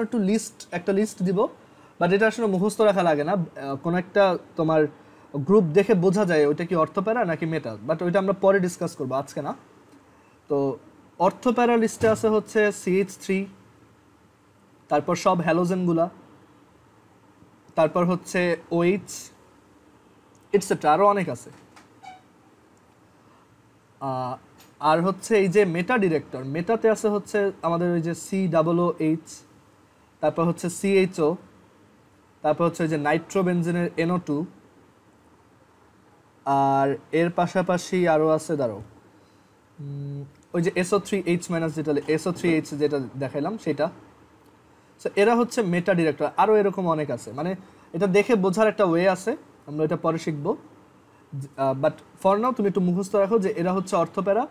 একটা লিস্ট দিব, বাট এটা আসলে মুখস্থ রাখা লাগে না, কোনো একটা তোমার গ্রুপ দেখে বোঝা যায় ওইটা কি অর্থ প্যারা নাকি মেটা, বাট ওইটা আমরা পরে ডিসকাস করবো, আজকে না। তো অর্থ প্যারা লিস্টে আছে হচ্ছে CH3, তারপর সব হ্যালোজেনগুলা, তারপর হচ্ছে OH, ইটসেট্রা, আরও অনেক আছে। আর হচ্ছে এই যে মেটা ডিরেক্টর, মেটাতে আছে হচ্ছে আমাদের ওই যে COOH, তারপর হচ্ছে CHO, তারপর হচ্ছে ওই যে নাইট্রোবেনজিনের NO2, আর এর পাশাপাশি আরও আছে, দাঁড়াও, ওই যে SO3H যেটা SO3H যেটা দেখাইলাম সেটা। সো এরা হচ্ছে মেটা ডিরেক্টর। আরও এরকম অনেক আছে, মানে এটা দেখে বোঝার একটা ওয়ে আছে, আমরা এটা পরে শিখবো। বাট ফর নাও তুমি একটু মুখস্থ রাখো যে এরা হচ্ছে অর্থপ্যারা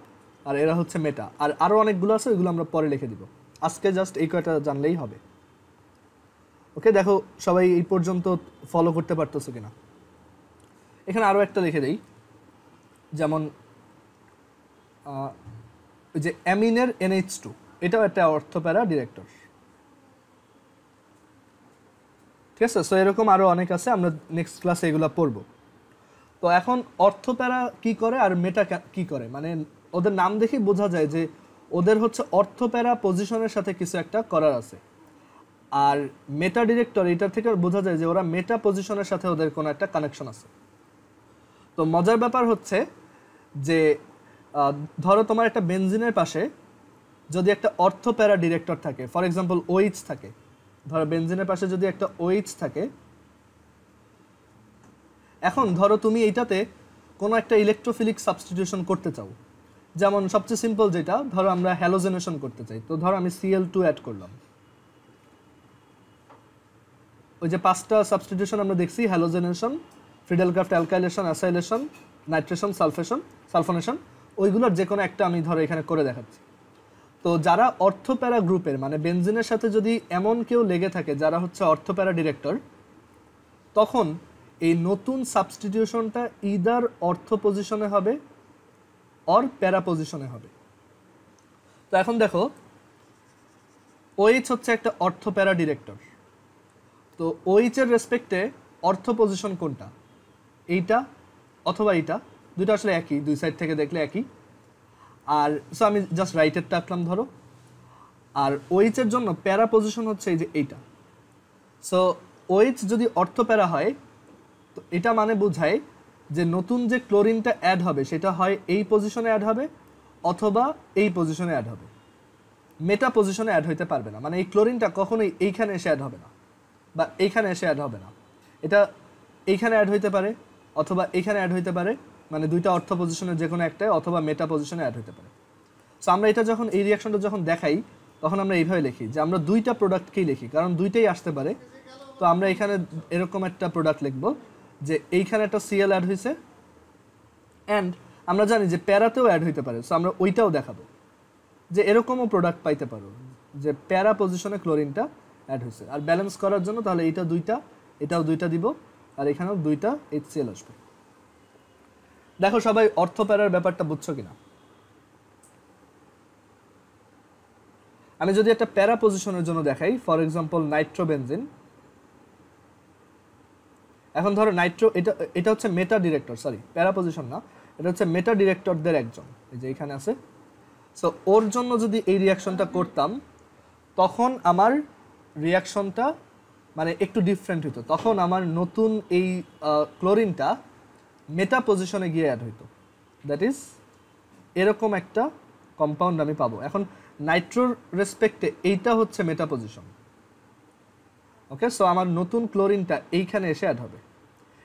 আর এরা হচ্ছে মেটা। আর আরও অনেকগুলো আছে, ওইগুলো আমরা পরে লিখে দিব, আজকে জাস্ট এই কয়টা জানলেই হবে। ওকে, দেখো সবাই এই পর্যন্ত ফলো করতে পারতেছো কিনা। এখানে আরও একটা লিখে দেই, যেমন ওই যে অ্যামিনের NH2, এটাও একটা অর্থপ্যারা ডিরেক্টর। ঠিক আছে, সো এরকম আরও অনেক আছে, আমরা নেক্সট ক্লাসে এগুলো পড়বো। তো এখন অর্থপ্যারা কি করে আর মেটা কি করে, মানে ওদের নাম দেখেই বোঝা যায় যে ওদের হচ্ছে অর্থপ্যারা পজিশনের সাথে কিছু একটা করার আছে। আর মেটা ডিরেক্টর, এটার থেকে বোঝা যায় যে ওরা মেটা পজিশনের সাথে ওদের কোনো একটা কানেকশন আছে। তো মজার ব্যাপার হচ্ছে যে ধরো তোমার একটা বেনজিনের পাশে যদি একটা অর্থপ্যারা ডিরেক্টর থাকে, ফর এক্সাম্পল OH থাকে, ধরো বেনজিনের পাশে যদি একটা OH থাকে, এখন ধরো তুমি এইটাতে কোনো একটা ইলেকট্রোফিলিক সাবস্টিটিউশন করতে চাও, যেমন সবচেয়ে সিম্পল যেটা, ধরো আমরা হ্যালোজেনেশন করতে চাই, তো ধরো আমি Cl2 অ্যাড করলাম। ওই যে 5টা সাবস্টিটিউশন আমরা দেখছি, halogenation, Friedel Crafts alkylation, acylation, nitration, sulphonation, ওইগুলোর যে কোনো একটা আমি ধরো এখানে করে দেখাচ্ছি। তো যারা অর্থপ্যারা গ্রুপের, মানে বেনজিনের সাথে যদি এমন কেউ লেগে থাকে যারা হচ্ছে অর্থপ্যারা ডিরেক্টর, তখন এই নতুন সাবস্টিটিউশনটা ইদার অর্থ পজিশনে হবে অর প্যারা পজিশনে হবে। তো এখন দেখো OH হচ্ছে একটা অর্থপ্যারা ডিরেক্টর, তো OH এর রেসপেক্টে অর্থ পজিশন কোনটা, এইটা অথবা এইটা, দুইটা আসলে একই, দুই সাইড থেকে দেখলে একই। আর সো আমি জাস্ট রাইটেরটা আঁকলাম ধরো। আর OH এর জন্য প্যারা পজিশন হচ্ছে এই যে এইটা। সো OH যদি অর্থপ্যারা হয়, তো এটা মানে বোঝায় যে নতুন যে ক্লোরিনটা অ্যাড হবে সেটা হয় এই পজিশনে অ্যাড হবে অথবা এই পজিশনে অ্যাড হবে, মেটা পজিশনে অ্যাড হইতে পারবে না। মানে এই ক্লোরিনটা কখনোই এইখানে এসে অ্যাড হবে না বা এইখানে এসে অ্যাড হবে না, এটা এইখানে অ্যাড হইতে পারে অথবা এইখানে অ্যাড হইতে পারে, মানে দুইটা অর্থ পজিশনের যে কোনো একটাই, অথবা মেটা পজিশনে অ্যাড হইতে পারে। সো আমরা এটা যখন এই রিয়াকশনটা যখন দেখাই তখন আমরা এইভাবে লিখি যে আমরা দুইটা প্রোডাক্টকেই লিখি, কারণ দুইটাই আসতে পারে। তো আমরা এখানে এরকম একটা প্রোডাক্ট লিখবো যে এইখানে একটা Cl অ্যাড হয়েছে, অ্যান্ড আমরা জানি যে প্যারাতেও অ্যাড হইতে পারে, সো আমরা ওইটাও দেখাবো যে এরকমও প্রোডাক্ট পাইতে পারো যে প্যারা পজিশনে ক্লোরিনটা অ্যাড হয়েছে। আর ব্যালেন্স করার জন্য তাহলে এইটা দুইটা, এটাও দুইটা দিব, আর এখানেও দুইটা HCl আসবে। দেখো সবাই অর্থ প্যারার ব্যাপারটা বুঝছো কিনা। আমি যদি একটা প্যারা পজিশনের জন্য দেখাই, ফর এক্সাম্পল নাইট্রোবেনজিন। এখন ধরো এটা হচ্ছে মেটা ডিরেক্টর, সরি প্যারা পজিশন না, এটা হচ্ছে মেটা ডিরেক্টরদের একজন, এই যে এখানে আছে। সো ওর জন্য যদি এই রিয়াকশনটা করতাম, তখন আমার রিয়াকশনটা মানে একটু ডিফারেন্ট হতো। তখন আমার নতুন এই ক্লোরিনটা মেটা পজিশনে গিয়ে অ্যাড হইতো। দ্যাট ইজ এরকম একটা কম্পাউন্ড আমি পাবো। এখন নাইট্রোর রেসপেক্টে এইটা হচ্ছে মেটা পজিশন। ওকে, সো আমার নতুন ক্লোরিনটা এইখানে এসে অ্যাড হবে।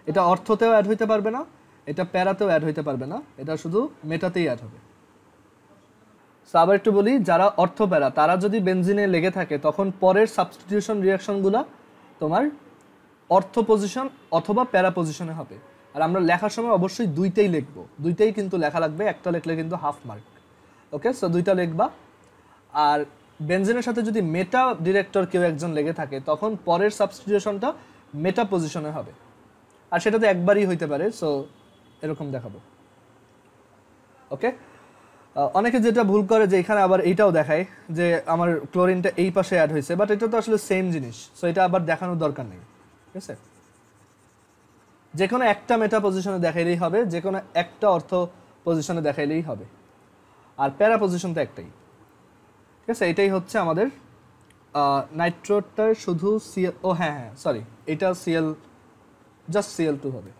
এটা অর্থতেও অ্যাড হইতে পারবে না, এটা প্যারাতেও অ্যাড হইতে পারবে না, এটা শুধু মেটাতেই অ্যাড হবে। সো আবার একটু বলি, যারা অর্থ প্যারা তারা যদি বেনজিনে লেগে থাকে, তখন পরের সাবস্টিটিউশন রিয়াকশনগুলো তোমার অর্থ পজিশন অথবা প্যারা পজিশনে হবে। আর আমরা লেখার সময় অবশ্যই দুইটাই লিখবো, দুইটাই কিন্তু লেখা লাগবে, একটা লিখলে কিন্তু হাফ মার্ক। ওকে, সো দুইটা লিখবা। আর বেনজিনের সাথে যদি মেটা ডিরেক্টর কেউ একজন লেগে থাকে, তখন পরের সাবস্টিটিউশনটা মেটা পজিশনে হবে। আর সেটা তো একবারই হইতে পারে, সো এরকম দেখাবো। ওকে, অনেকে যেটা ভুল করে যে এখানে আবার এইটাও দেখায় যে আমার ক্লোরিনটা এই পাশে অ্যাড হয়েছে, বাট এটা তো আসলে সেম জিনিস, সো এটা আবার দেখানোর দরকার নেই। ঠিক আছে, যে কোনো একটা মেটা পজিশনে দেখাইলেই হবে, যে কোনো একটা অর্থ পজিশনে দেখাইলেই হবে। আর প্যারা পজিশন তো একটাই। ঠিক আছে, এটাই হচ্ছে আমাদের নাইট্রোটার শুধু সিএল, ও হ্যাঁ হ্যাঁ সরি, এটা সিএল, জাস্ট সিএল2 হবে।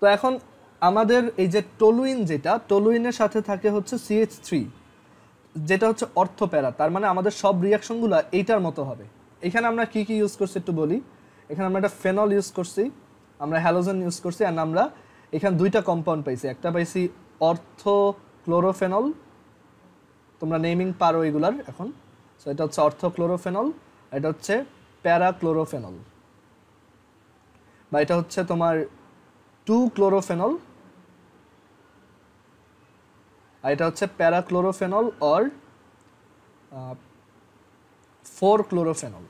তো এখন আমাদের এই যে টলুইন, যেটা টলুইনের সাথে থাকে হচ্ছে CH3, যেটা হচ্ছে অর্থ প্যারা। তার মানে আমাদের সব রিয়াকশনগুলো এইটার মতো হবে। এখানে আমরা কি কি ইউজ করছি একটু বলি। এখানে আমরা একটা ফেনল ইউজ করছি, আমরা হ্যালোজেন ইউজ করছি, আর আমরা এখানে দুইটা কম্পাউন্ড পাইছি। একটা পাইছি অর্থ ক্লোরোফেনল, তোমরা নেমিং পারো এগুলার এখন। সো এটা হচ্ছে অর্থ ক্লোরোফেনল, এটা হচ্ছে প্যারা ক্লোরোফেনল, বা এটা হচ্ছে তোমার 2 ক্লোরোফেনল, আর এটা হচ্ছে প্যারা ক্লোরোফেনল অর 4 ক্লোরোফেনল।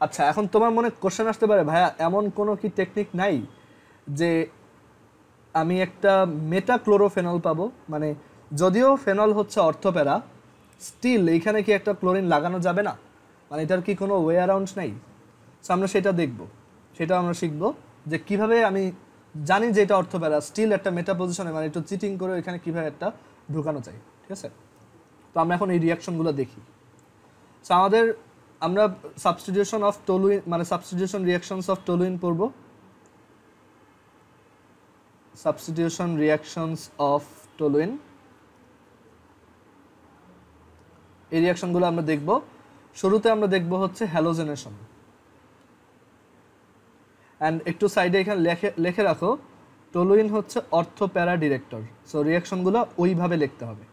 আচ্ছা, এখন তোমার মনে কোশ্চেন আসতে পারে, ভাইয়া এমন কোনো কি টেকনিক নাই যে আমি একটা মেটা ক্লোরোফেনল পাবো? মানে যদিও ফেনল হচ্ছে অর্থপ্যারা, স্টিল এইখানে কি একটা ক্লোরিন লাগানো যাবে না? মানে এটার কি কোনো ওয়ে অ্যারাউন্ড নাই? সো আমরা সেটা দেখব, সেটা আমরা শিখব যে কিভাবে আমি জানি যে এটা অর্থপ্যারা, স্টিল একটা মেটা পজিশনে, মানে একটু চিটিং করে এখানে কিভাবে একটা ঢুকানো যায়। ঠিক আছে, তো আমরা এখন এই রিয়াকশনগুলো দেখি। সো আমরা সাবস্টিটিউশন অফ টলুইন, মানে সাবস্টিটিউশন রিয়াকশনস অফ টলুইন পড়ব। সাবস্টিটিউশন রিয়াকশনস অফ টলুইন, এই রিয়াকশনগুলো আমরা দেখব। শুরুতে আমরা দেখব হচ্ছে হ্যালোজেনেশন। অ্যান্ড একটু সাইডে এখানে লিখে রাখো, টলুইন হচ্ছে অর্থ প্যারা ডিরেক্টর। সো রিয়াকশনগুলো ওইভাবে লিখতে হবে।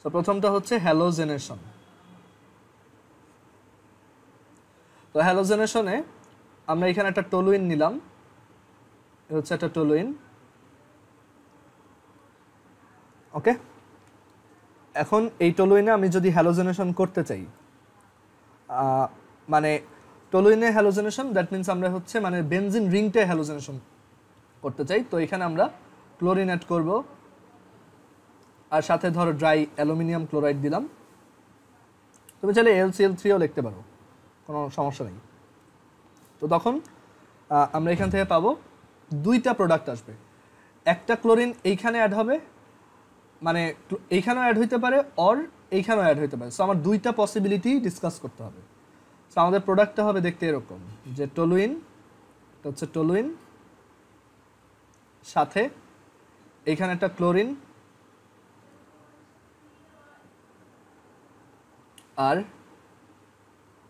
তো প্রথমটা হচ্ছে হ্যালোজেনেশন। তো হ্যালোজেনেশনে আমরা এখানে একটা টলুইন নিলাম, হচ্ছে একটা টলুইন। ওকে, এখন এই টলুইনে আমি যদি হ্যালোজেনেশন করতে চাই, মানে টলুইনে হ্যালোজেনেশন, দ্যাট মিনস আমরা হচ্ছে মানে বেনজিন রিংটা হ্যালোজেনেশন করতে চাই। তো এখানে আমরা ক্লোরিন অ্যাড করব, আর সাথে ধরো ড্রাই অ্যালুমিনিয়াম ক্লোরাইড দিলাম। তুমি চাইলে LCl3ও লিখতে পারো, কোনো সমস্যা নেই। তো তখন আমরা এখান থেকে পাবো দুইটা প্রোডাক্ট আসবে। একটা ক্লোরিন এইখানে অ্যাড হবে, মানে এইখানেও অ্যাড হইতে পারে অর এইখানেও অ্যাড হইতে পারে। সো আমার দুইটা পসিবিলিটি ডিসকাস করতে হবে। সো আমাদের প্রোডাক্টটা হবে দেখতে এরকম, যে টলুইন, এটা হচ্ছে টলুইন, সাথে এইখানে একটা ক্লোরিন, আর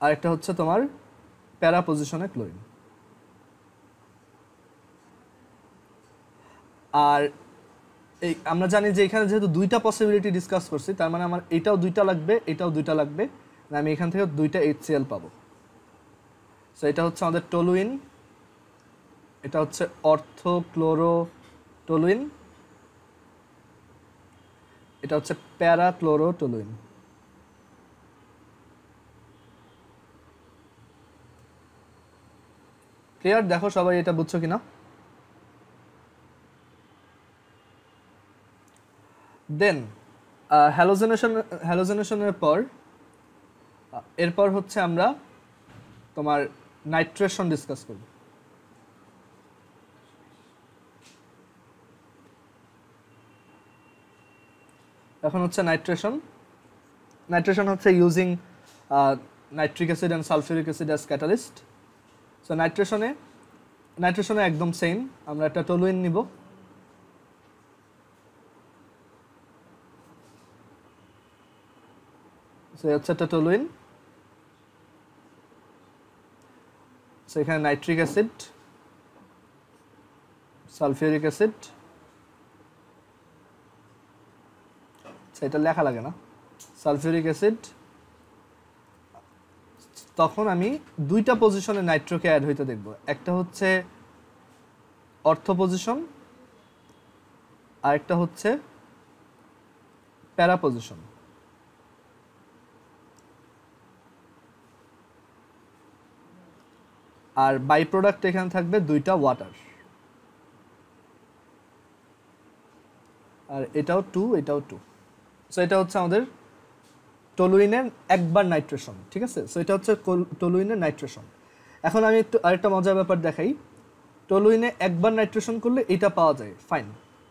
আরেকটা হচ্ছে তোমার প্যারা পজিশনে ক্লোরিন। আর এই আমরা জানি যে এখানে যেহেতু দুইটা পসিবিলিটি ডিসকাস করছি, তার মানে আমার এটাও দুইটা লাগবে, এটাও দুইটা লাগবে, আমি এখান থেকে দুইটা HCl পাবো। সো এটা হচ্ছে আমাদের টলুইন, এটা হচ্ছে অর্থ ক্লোরো টলুইন, এটা হচ্ছে প্যারা ক্লোরো টলুইন। ক্লিয়ার? দেখো সবাই এটা বুঝছো কিনা? দেন হ্যালোজেনেশনের পর এরপর হচ্ছে আমরা তোমার নাইট্রেশন ডিসকাস করব। এখন হচ্ছে নাইট্রেশন হচ্ছে using nitric acid and sulphuric acid as catalyst. So নাইট্রেশনে একদম সেম, আমরা একটা টলুইন নিব। সো হচ্ছে একটা টলুইন, সো এখানে নাইট্রিক অ্যাসিড, সালফিউরিক অ্যাসিড, এটা লেখা লাগে না, সালফিউরিক অ্যাসিড। তখন আমি দুইটা পজিশনে নাইট্রোকে অ্যাড হইতে দেখব, একটা হচ্ছে অর্থ পজিশন আর একটা হচ্ছে প্যারা পজিশন। আর বাই প্রোডাক্ট এখানে থাকবে দুইটা ওয়াটার, আর এটাও 2, এটাও 2। সো এটা হচ্ছে আমাদের টলুইনের একবার নাইট্রেশন, ঠিক আছে। সো এটা হচ্ছে টলুইনের নাইট্রেশন। এখন আমি একটু আরেকটা মজার ব্যাপার দেখাই। টলুইনে একবার নাইট্রেশন করলে এটা পাওয়া যায়, ফাইন,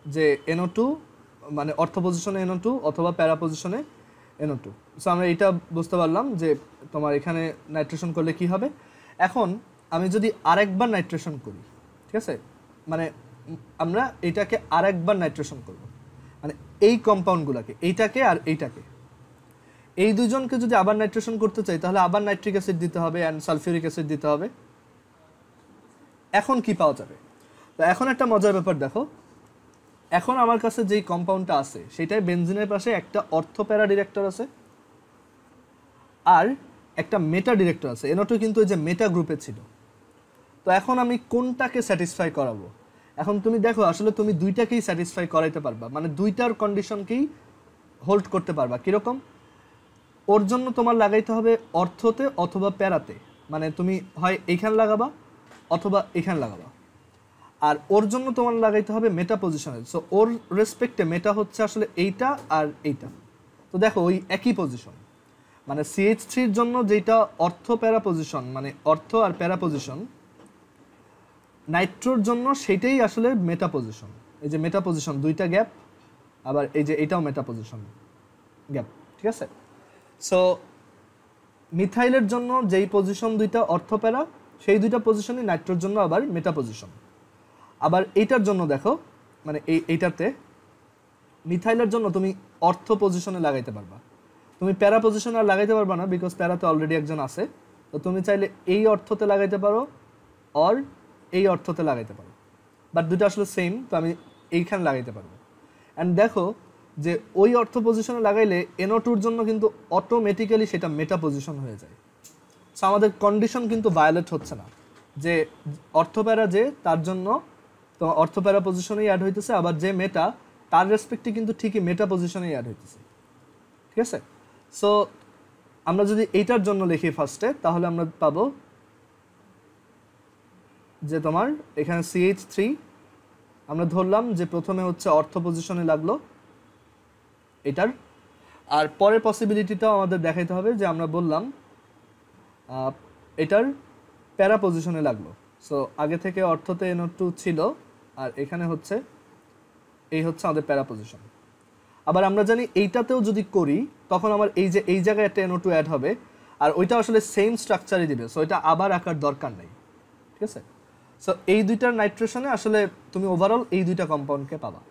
যে NO2 মানে অর্থ পজিশনে NO2 অথবা প্যারা পজিশনে NO2। সো আমরা এটা বুঝতে পারলাম যে তোমার এখানে নাইট্রেশন করলে কি হবে। এখন আমি যদি আরেকবার নাইট্রেশন করি, ঠিক আছে, মানে আমরা এটাকে আরেকবার নাইট্রেশন করব, মানে এই কম্পাউন্ডগুলোকে, এইটাকে আর এইটাকে, এই দুজনকে যদি আবার নাইট্রেশন করতে চাই তাহলে আবার নাইট্রিক অ্যাসিড দিতে হবে অ্যান্ড সালফিউরিক অ্যাসিড দিতে হবে। এখন কি পাওয়া যাবে? তো এখন একটা মজার ব্যাপার দেখো, এখন আমার কাছে যেই কম্পাউন্ডটা আছে সেটাই বেনজিনের পাশে একটা অর্থ প্যারা ডিরেক্টর আছে আর একটা মেটা ডিরেক্টর আছে। NO2 কিন্তু এই যে মেটা গ্রুপে ছিল। তো এখন আমি কোনটাকে স্যাটিসফাই করাবো? এখন তুমি দেখো, আসলে তুমি দুইটাকেই স্যাটিসফাই করাইতে পারবা, মানে দুইটার কন্ডিশনকেই হোল্ড করতে পারবা। কিরকম? ওর জন্য তোমার লাগাইতে হবে অর্থতে অথবা প্যারাতে, মানে তুমি হয় এইখানে লাগাবা অথবা এখানে লাগাবা। আর ওর জন্য তোমার লাগাইতে হবে মেটা পজিশনে। সো ওর রেসপেক্টে মেটা হচ্ছে আসলে এইটা আর এইটা। তো দেখো ওই একই পজিশন, মানে CH3-র জন্য যেটা অর্থ প্যারা পজিশন, মানে অর্থ আর প্যারা পজিশন, নাইট্রোর জন্য সেটাই আসলে মেটা পজিশন। এই যে মেটা পজিশন দুইটা গ্যাপ, আবার এই যে এটাও মেটা পজিশন গ্যাপ, ঠিক আছে। সো মিথাইলের জন্য যেই পজিশন দুইটা অর্থ প্যারা, সেই দুইটা পজিশনই নাইট্রোর জন্য আবার মেটা পজিশন। আবার এইটার জন্য দেখো, মানে এইটাতে মিথাইলের জন্য তুমি অর্থ পজিশনে লাগাইতে পারবা, তুমি প্যারা পজিশনে আর লাগাইতে পারবা না, বিকজ প্যারাতে অলরেডি একজন আছে। তো তুমি চাইলে এই অর্থতে লাগাইতে পারো অর এই অর্থতে লাগাইতে পারো, বাট দুটো আসলে সেম, তো আমি এইখানে লাগাইতে পারবো। অ্যান্ড দেখো যে ওই অর্থ পজিশনে লাগাইলে NO2-র জন্য কিন্তু অটোমেটিক্যালি সেটা মেটা পজিশন হয়ে যায়। সো আমাদের কন্ডিশন কিন্তু ভায়োলেট হচ্ছে না, যে অর্থপ্যারা যে তার জন্য তো অর্থপ্যারা পজিশনেই অ্যাড হইতেছে, আবার যে মেটা তার রেসপেক্টে কিন্তু ঠিকই মেটা পজিশনেই অ্যাড হইতেছে, ঠিক আছে। সো আমরা যদি এইটার জন্য লিখি ফার্স্টে, তাহলে আমরা পাবো যে তোমার এখানে CH3 আমরা ধরলাম যে প্রথমে হচ্ছে অর্থ পজিশনে লাগলো এটার, আর পরের পসিবিলিটিটাও আমাদের দেখাইতে হবে, যে আমরা বললাম এটার প্যারা পজিশনে লাগলো। সো আগে থেকে অর্থতে NO2 ছিল, আর এখানে হচ্ছে এই হচ্ছে আমাদের প্যারা পজিশন। আবার আমরা জানি এইটাতেও যদি করি তখন আমার এই যে এই জায়গায় একটা NO2 অ্যাড হবে, আর ওইটা আসলে সেম স্ট্রাকচারই দিবে, সো এটা আবার আঁকার দরকার নেই, ঠিক আছে। সো এই দুইটার নাইট্রেশনে আসলে তুমি ওভারঅল এই দুইটা কম্পাউন্ডকে পাবা,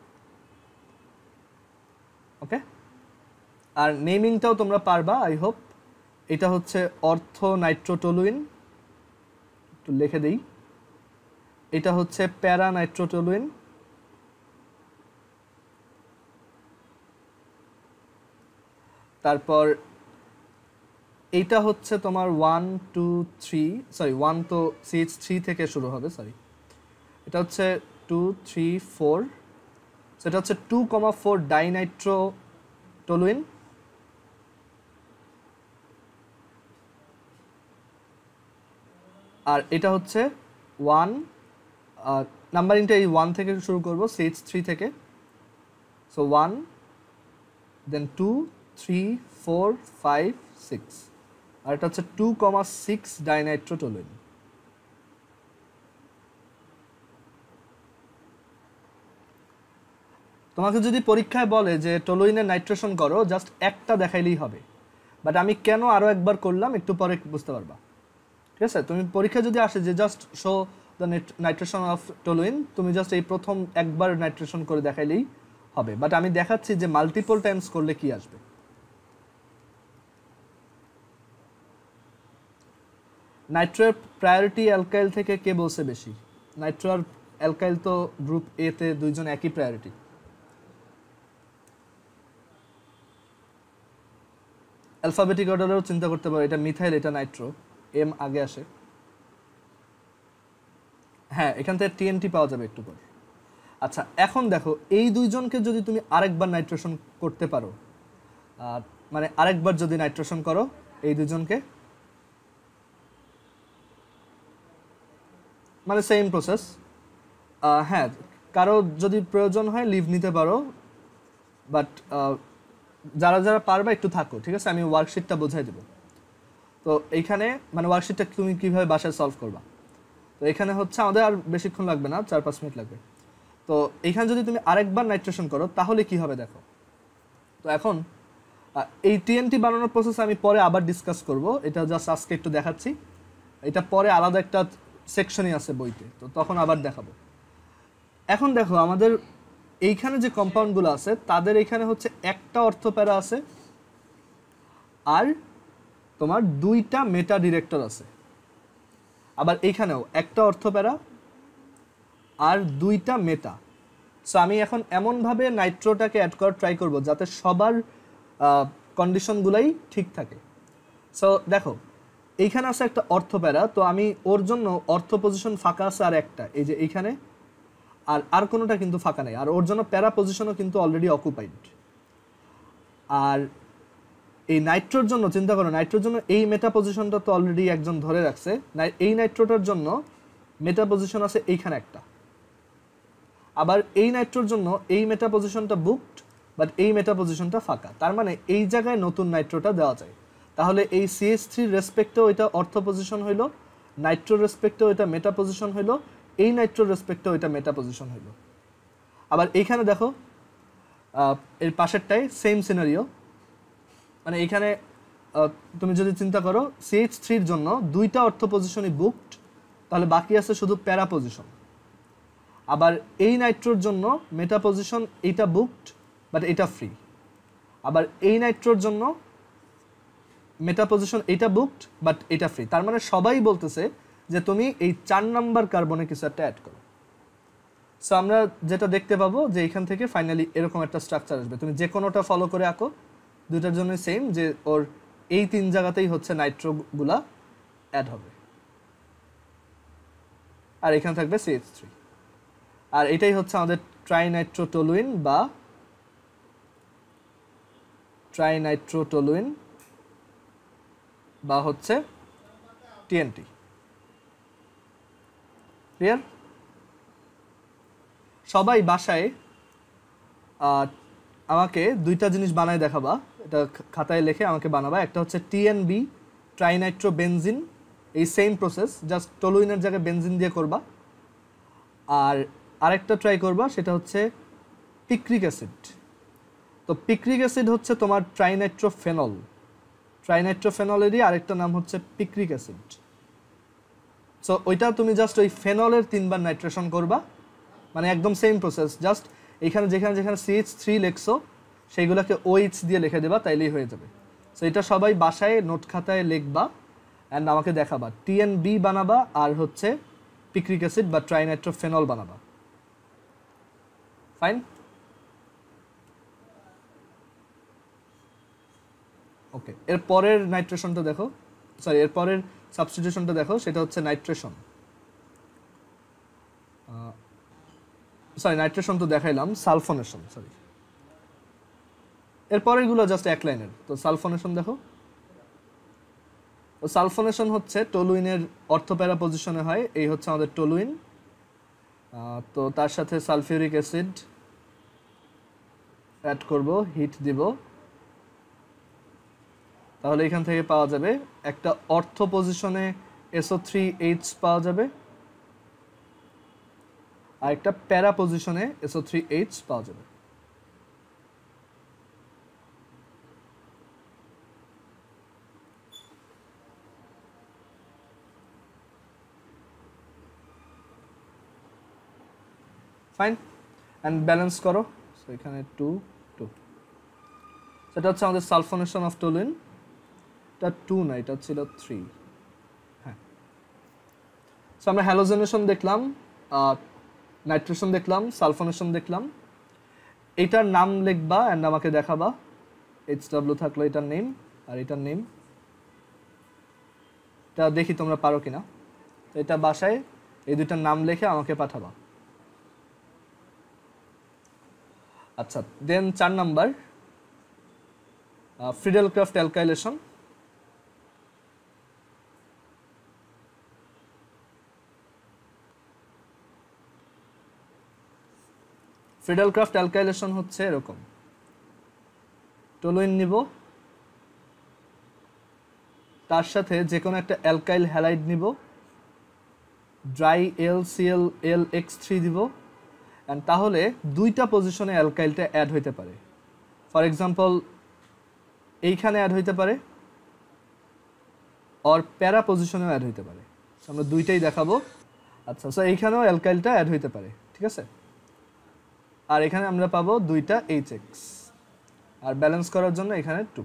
ওকে। আর নেমিংটাও তোমরা পারবা, আই হোপ। এটা হচ্ছে অর্থ নাইট্রোটলুইন, একটু লিখে দেই। এটা হচ্ছে প্যারা নাইট্রোটলুইন, তারপর এইটা হচ্ছে তোমার 1 2 3, সরি 1 তো CH3 থেকে শুরু হবে, সরি এটা হচ্ছে 2 3 4, সেটা হচ্ছে 2,4 ডাইনাইট্রোটলুইন। আর এটা হচ্ছে 1, নাম্বারিংটা এই 1 থেকে শুরু করব, CH3 থেকে। সো 1 দেন 2 3 4 5 6 আর এটা হচ্ছে 2,6 ডাইনাইট্রোটোলুইন। তোমাকে যদি পরীক্ষায় বলে যে টলুইনের নাইট্রেশন করো, জাস্ট একটা দেখাইলেই হবে, বাট আমি কেন আরো একবার করলাম একটু পরে বুঝতে পারবা। ঠিক আছে, তুমি পরীক্ষা যদি আসে যে just show the nitration of toluene, তুমি জাস্ট এই প্রথম একবার নাইট্রেশন করে দেখাইলেই হবে, বাট আমি দেখাচ্ছি যে মাল্টিপল টাইমস করলে কি আসবে। নাইট্রোর প্রায়োরিটি অ্যালকাইল থেকে কে বলছে বেশি? নাইট্রো আর অ্যালকাইল তো গ্রুপ এ তে দুইজন একই প্রায়োরিটি। অ্যালফাবেটিক অর্ডারেও চিন্তা করতে পারো, এটা মিথাইল এটা নাইট্রো, এম আগে আসে। হ্যাঁ, এখান থেকে টিএনটি পাওয়া যাবে একটু পর। আচ্ছা, এখন দেখো এই দুইজনকে যদি তুমি আরেকবার নাইট্রেশন করতে পারো, মানে আরেকবার যদি নাইট্রেশন করো এই দুজনকে, মানে সেম প্রসেস। হ্যাঁ, কারো যদি প্রয়োজন হয় লিভ নিতে পারো, বাট যারা যারা পারবা একটু থাকো, ঠিক আছে? আমি ওয়ার্কশিটটা বোঝাই দেবো। তো এইখানে মানে ওয়ার্কশিটটা তুমি কীভাবে বাসায় সলভ করবা, তো এখানে হচ্ছে আমাদের আর বেশিক্ষণ লাগবে না, 4-5 মিনিট লাগবে। তো এইখানে যদি তুমি আরেকবার নাইট্রেশন করো তাহলে কি হবে দেখো। তো এখন এই টিএনটি বানানোর প্রসেস আমি পরে আবার ডিসকাস করব, এটা জাস্ট আজকে একটু দেখাচ্ছি, এটা পরে আলাদা একটা সেকশনই আছে বইতে, তো তখন আবার দেখাবো। এখন দেখো আমাদের এইখানে যে কম্পাউন্ডগুলো আছে তাদের এইখানে হচ্ছে একটা অর্থপ্যারা আছে আর তোমার দুইটা মেটা ডিরেক্টর আছে, আবার এইখানেও একটা অর্থপ্যারা আর দুইটা মেটা। সো আমি এখন এমনভাবে নাইট্রোটাকে অ্যাড করার ট্রাই করব যাতে সবার কন্ডিশনগুলাই ঠিক থাকে। সো দেখো এইখানে আছে একটা অর্থপ্যারা, তো আমি ওর জন্য অর্থ পজিশন ফাঁকা আছে আর একটা, এই যে এইখানে, আর কোনোটা কিন্তু ফাঁকা নেই, আর ওর জন্য প্যারা পজিশনও কিন্তু অলরেডি অকুপাইড। আর এই নাইট্রোর জন্য চিন্তা করো, নাইট্রোর জন্য এই মেটা পজিশনটা তো অলরেডি একজন ধরে রাখছে, এই নাইট্রোটার জন্য মেটা পজিশন আছে এইখানে একটা, আবার এই নাইট্রোর জন্য এই মেটা পজিশনটা বুকড, বাট এই মেটা পজিশনটা ফাঁকা। তার মানে এই জায়গায় নতুন নাইট্রোটা দেওয়া যায়। তাহলে এই CH3 রেসপেক্টেও এটা অর্থ পজিশন হইলো, নাইট্রোর রেসপেক্টেও এটা মেটা পজিশন হইলো, এই নাইট্রোর রেসপেক্টেও এটা মেটা পজিশন হইলো। আবার এইখানে দেখো এর পাশেরটাই সেম সিনারিও, মানে এইখানে তুমি যদি চিন্তা করো CH3-র জন্য দুইটা অর্থ পজিশনই বুকড, তাহলে বাকি আছে শুধু প্যারা পজিশন। আবার এই নাইট্রোর জন্য মেটা পজিশন এইটা বুকড বাট এটা ফ্রি, আবার এই নাইট্রোর জন্য মেটা পজিশন এইটা বুকড বাট এটা ফ্রি। তার মানে সবাই বলতেছে যে তুমি এই 4 নাম্বার কার্বনে কিছু একটা অ্যাড করো। সো আমরা যেটা দেখতে পাবো যে এখান থেকে ফাইনালি এরকম একটা স্ট্রাকচার আসবে, তুমি যে কোনোটা ফলো করে আঁকো, দুইটার জন্য সেম, যে ওর এই 3 জায়গাতেই হচ্ছে নাইট্রোগুলা অ্যাড হবে, আর এখানে থাকবে CH3। আর এটাই হচ্ছে আমাদের ট্রাইনাইট্রোটোলুইন বা হচ্ছে টিএনটি। ক্লিয়ার? সবাই বাসায় আমাকে দুইটা জিনিস বানায় দেখাবা, এটা খাতায় লিখে আমাকে বানাবা। একটা হচ্ছে TNB ট্রাইনাইট্রোবেনজিন, এই সেম প্রসেস, জাস্ট টলুইনের জায়গায় বেনজিন দিয়ে করবা। আর আরেকটা ট্রাই করবা, সেটা হচ্ছে পিক্রিক অ্যাসিড। তো পিক্রিক অ্যাসিড হচ্ছে তোমার ট্রাইনাইট্রোফেনলেরই আরেকটা নাম হচ্ছে পিক্রিক অ্যাসিড। সো ওইটা তুমি জাস্ট ওই ফেনলের 3 বার নাইট্রেশন করবা, মানে একদম সেম প্রসেস, জাস্ট এখানে যেখানে CH3 লেখছো সেইগুলোকে OH দিয়ে লিখে দেবা, তাইলেই হয়ে যাবে। সো এটা সবাই বাসায় নোট খাতায় লিখবা অ্যান্ড আমাকে দেখাবা। TNB বানাবা আর হচ্ছে পিক্রিক অ্যাসিড বা ট্রাইনাইট্রোফেনল বানাবা। ফাইন? ওকে, এর পরের নাইট্রেশনটা দেখো, সরি এর পরের সাবস্টিটিউশনটা দেখো, সেটা হচ্ছে নাইট্রেশন। নাইট্রেশন তো দেখাইলাম, সালফোনেশন, সরি এর পরেরগুলো জাস্ট এক লাইনের। তো সালফোনেশন দেখো, তো সালফোনেশন হচ্ছে টলুইনের অর্থপ্যারা পজিশনে হয়, এই হচ্ছে আমাদের টলুইন, তো তার সাথে সালফিউরিক অ্যাসিড অ্যাড করব, হিট দিব, তাহলে এখান থেকে পাওয়া যাবে একটা অর্থ পজিশনে SO3H পাওয়া যাবে আর একটা প্যারা পজিশনে SO3H পাওয়া যাবে। ফাইন, অ্যান্ড ব্যালেন্স করো। সো এখানে 2 2, সেটা হচ্ছে আমাদের সালফোনেশন অফ টলুইন। এটা 2 না, এটা ছিল 3। হ্যাঁ, সো আমরা হ্যালোজেনেশন দেখলাম, নাইট্রেশন দেখলাম, সালফোনেশন দেখলাম। এটার নাম লিখবা অ্যান্ড আমাকে দেখাবা। HW থাকলো এটার নেম আর এটার নেম, এটা দেখি তোমরা পারো কিনা। তো এটা বাসায় এই দুইটার নাম লিখে আমাকে পাঠাবা। আচ্ছা, দেন 4 number Friedel-craft alkylation. Friedel-craft alkylation হচ্ছে এরকম, টলুইন নিব, তার সাথে যে কোনো একটা অ্যালকাইল হ্যালাইড নিব, ড্রাই LClLX3 দিব, অ্যান্ড তাহলে দুইটা পজিশনে অ্যালকাইলটা অ্যাড হইতে পারে। ফর এক্সাম্পল এইখানে অ্যাড হইতে পারে, আর প্যারা পজিশনেও অ্যাড হইতে পারে। আমরা দুইটাই দেখাবো। আচ্ছা, সো এইখানেও অ্যালকাইলটা অ্যাড হইতে পারে, ঠিক আছে। আর এখানে আমরা পাবো দুইটা HX, আর ব্যালেন্স করার জন্য এখানে 2।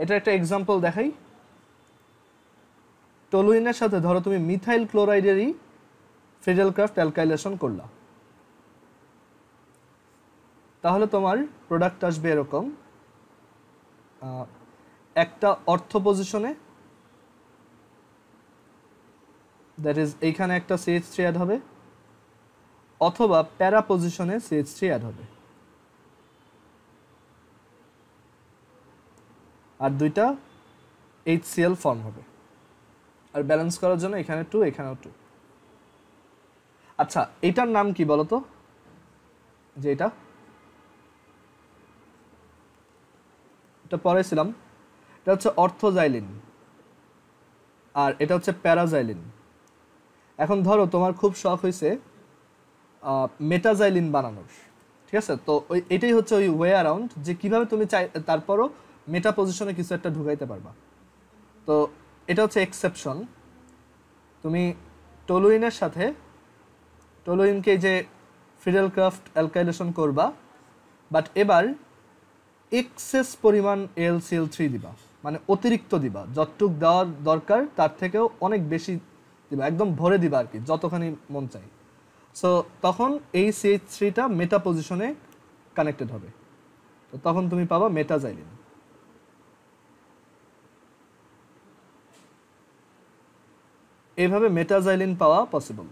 এটা একটা এক্সাম্পল দেখাই। টলুইনের সাথে ধরো তুমি মিথাইল ক্লোরাইডেরই ফ্রিডেল-ক্রাফট অ্যালকাইলেশন করলা, তাহলে তোমার প্রোডাক্ট আসবে এরকম, একটা অর্থ পজিশনে, দ্যাট ইজ এইখানে একটা CH3 অ্যাড হবে, অথবা প্যারা পজিশনে CH3 অ্যাড হবে, আর দুইটা HCl ফর্ম হবে। আর ব্যালেন্স করার জন্য এখানে 2, এখানেও 2। আচ্ছা, এটার নাম কি বলো তো? যে এটা পড়েছিলাম, এটা হচ্ছে অর্থোজাইলিন আর এটা হচ্ছে প্যারাজাইলিন। এখন ধরো তোমার খুব শখ হয়েছে মেটাজাইলিন বানানোর, ঠিক আছে। তো এটাই হচ্ছে ওই ওয়ে অ্যারাউন্ড, যে কিভাবে তুমি তারপরও মেটা পজিশনে কিছু একটা ঢুকাইতে পারবা। তো এটা হচ্ছে এক্সেপশন। তুমি টলুইনের সাথে টলুইনকে যে ফ্রিডেল-ক্রাফট অ্যালকাইলেশন করবা, বাট এবার এক্সেস পরিমাণ LCl3 দিবা, মানে অতিরিক্ত দিবা, যতটুক দেওয়ার দরকার তার থেকেও অনেক বেশি দিবা, একদম ভরে দিবা আর কি, যতখানি মন চাই। সো তখন এই CH3টা মেটা পজিশনে কানেক্টেড হবে, তো তখন তুমি পাবা মেটাজাইলিন। এইভাবে মেটাজাইলিন পাওয়া পসিবল।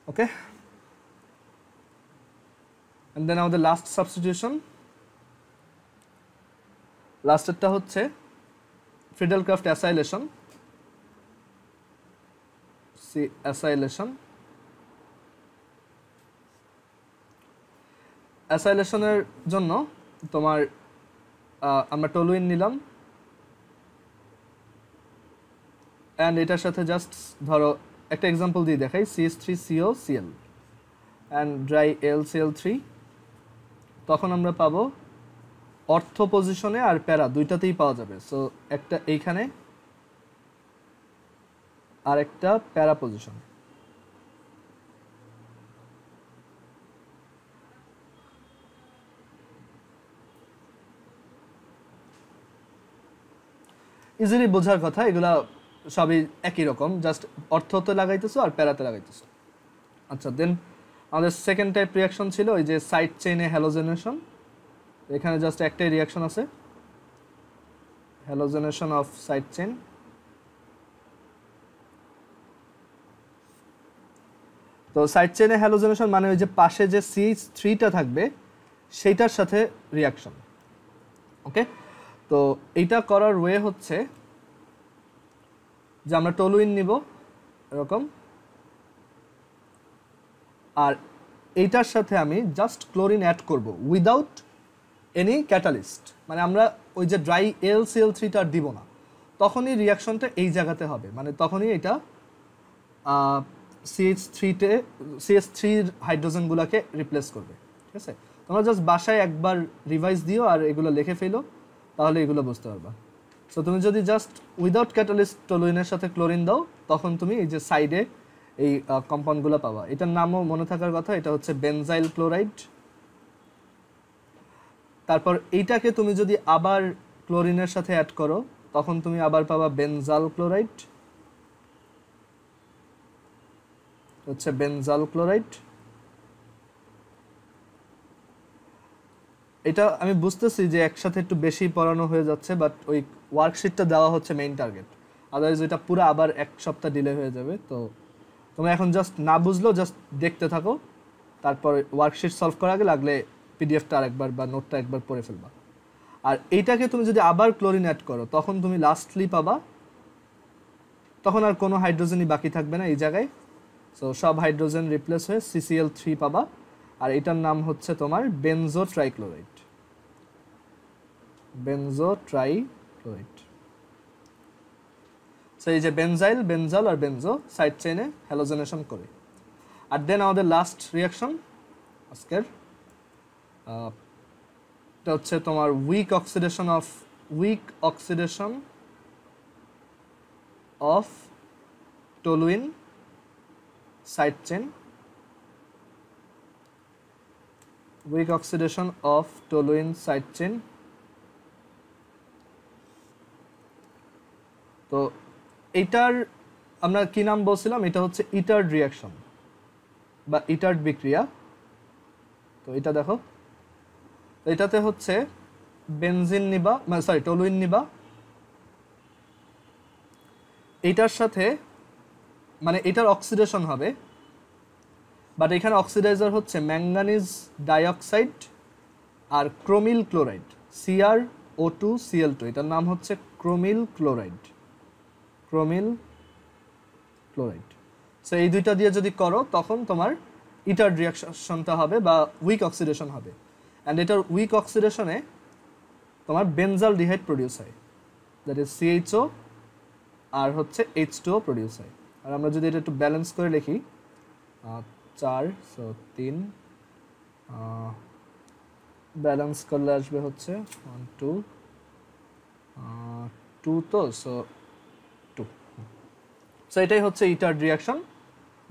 ওকে, and then আমাদের লাস্ট সাবস্টিটিউশন, লাস্টেরটা হচ্ছে ফ্রিডেল-ক্রাফট অ্যাসাইলেশন, অ্যাসাইলেশনের জন্য তোমার আমরা টলুইন নিলাম, অ্যান্ড এটার সাথে জাস্ট ধরো একটা এক্সাম্পল দিয়ে দেখাই, CH3COCl অ্যান্ড ড্রাই LCl3। তখন আমরা পাবো অর্থ পজিশনে আর প্যারা দুইটাতেই পাওয়া যাবে। সো একটা এইখানে আর একটা প্যারা পজিশন। ইজিলি বোঝার কথা, এগুলা সবই একই রকম, জাস্ট অর্থতে লাগাইতেছো আর প্যারাতে লাগাইতেছো। আচ্ছা, দেন আমাদের সেকেন্ড টাইপ রিয়াকশন ছিল ওই যে সাইড চেইনে হ্যালোজেনেশন। এখানে জাস্ট একটাই রিয়াকশন আছে, হ্যালোজেনেশন অফ সাইড চেইন। তো সাইড চেইনে হ্যালোজেনেশন মানে ওই যে পাশে যে CH3টা থাকবে সেইটার সাথে রিয়াকশন। ওকে, তো এইটা করার ওয়ে হচ্ছে যে আমরা টলুইন নিব এরকম, আর এইটার সাথে আমি জাস্ট ক্লোরিন অ্যাড করব উইদাউট এনি ক্যাটালিস্ট, মানে আমরা ওই যে ড্রাই AlCl3টা আর দিব না, তখনই রিয়াকশনটা এই জায়গাতে হবে, মানে তখনই এটা CH3-র হাইড্রোজেনগুলোকে রিপ্লেস করবে। ঠিক আছে, তোমরা জাস্ট বাসায় একবার রিভাইজ দিও আর এগুলো লিখে ফেলো, তাহলে এগুলো বুঝতে পারবা। সো তুমি যদি জাস্ট উইদাউট ক্যাটালিস্ট টলুইনের সাথে ক্লোরিন দাও, তখন তুমি এই যে সাইডে এই কম্পাউন্ডগুলো পাবা। এটার নামও মনে থাকার কথা, এটা হচ্ছে বেনজাইল ক্লোরাইড। তারপর এইটাকে তুমি যদি আবার ক্লোরিনের সাথে অ্যাড করো, তখন তুমি আবার পাবা বেনজাল ক্লোরাইড, হচ্ছে বেনজাল ক্লোরাইড। এটা আমি বুঝতেছি যে একসাথে একটু বেশি পড়ানো হয়ে যাচ্ছে, বাট ওই ওয়ার্কশিটটা দেওয়া হচ্ছে মেইন টার্গেট, আদারওয়াইজ এটা পুরো আবার এক সপ্তাহ ডিলে হয়ে যাবে। তো তোমরা এখন জাস্ট না বুঝলেও জাস্ট দেখতে থাকো, তারপর ওয়ার্কশিট সলভ করার আগে লাগলে পিডিএফটা আরেকবার বা নোটটা একবার পড়ে ফেলবা। আর এইটাকে তুমি যদি আবার ক্লোরিন অ্যাড করো, তখন তুমি লাস্টলি পাবা, তখন আর কোনো হাইড্রোজেনই বাকি থাকবে না এই জায়গায়। সো সব হাইড্রোজেন রিপ্লেস হয়ে CCl3 পাবা, আর এটার নাম হচ্ছে তোমার বেনজো ট্রাইক্লোরাইড, বেনজো ট্রাইক্লোরাইড। সো এই যে বেনজাইল, বেনজাল আর বেনজো সাইড চেইনে হ্যালোজেনেশন করে। আর দেন আমাদের লাস্ট রিয়াকশন আজকের, এটা হচ্ছে তোমার weak oxidation of toluene side chain, weak oxidation of toluene side chain. তো এইটার আমরা কি নাম বলছিলাম, এটা হচ্ছে ইটার্ড রিয়াকশন বা ইটার্ড বিক্রিয়া। তো এটা দেখো, এটাতে হচ্ছে বেনজিন নিবা, সরি টলুইন নিবা, এইটার সাথে মানে এটার অক্সিডেশন হবে, বাট এখানে অক্সিডাইজার হচ্ছে ম্যাঙ্গানিজ ডাইঅক্সাইড আর ক্রোমিল ক্লোরাইড, CrO2Cl2, এটার নাম হচ্ছে ক্রোমিল ক্লোরাইড, ক্রোমিল ক্লোরাইড। সো এই দুইটা দিয়ে যদি করো, তখন তোমার ইটার্ড রিয়াকশনটা হবে বা উইক অক্সিডেশন হবে। অ্যান্ড এটার উইক অক্সিডেশনে তোমার বেনজাল ডিহাইড প্রডিউস হয়, দ্যাট ইজ CHO আর হচ্ছে H2O প্রডিউস হয়। আর আমরা যদি এটা একটু ব্যালেন্স করে লিখি, 4 সো 3 ব্যালেন্স করলে আসবে হচ্ছে 1 2 2, তো সো 2। সো এটাই হচ্ছে ইটার্ড রিয়াকশন,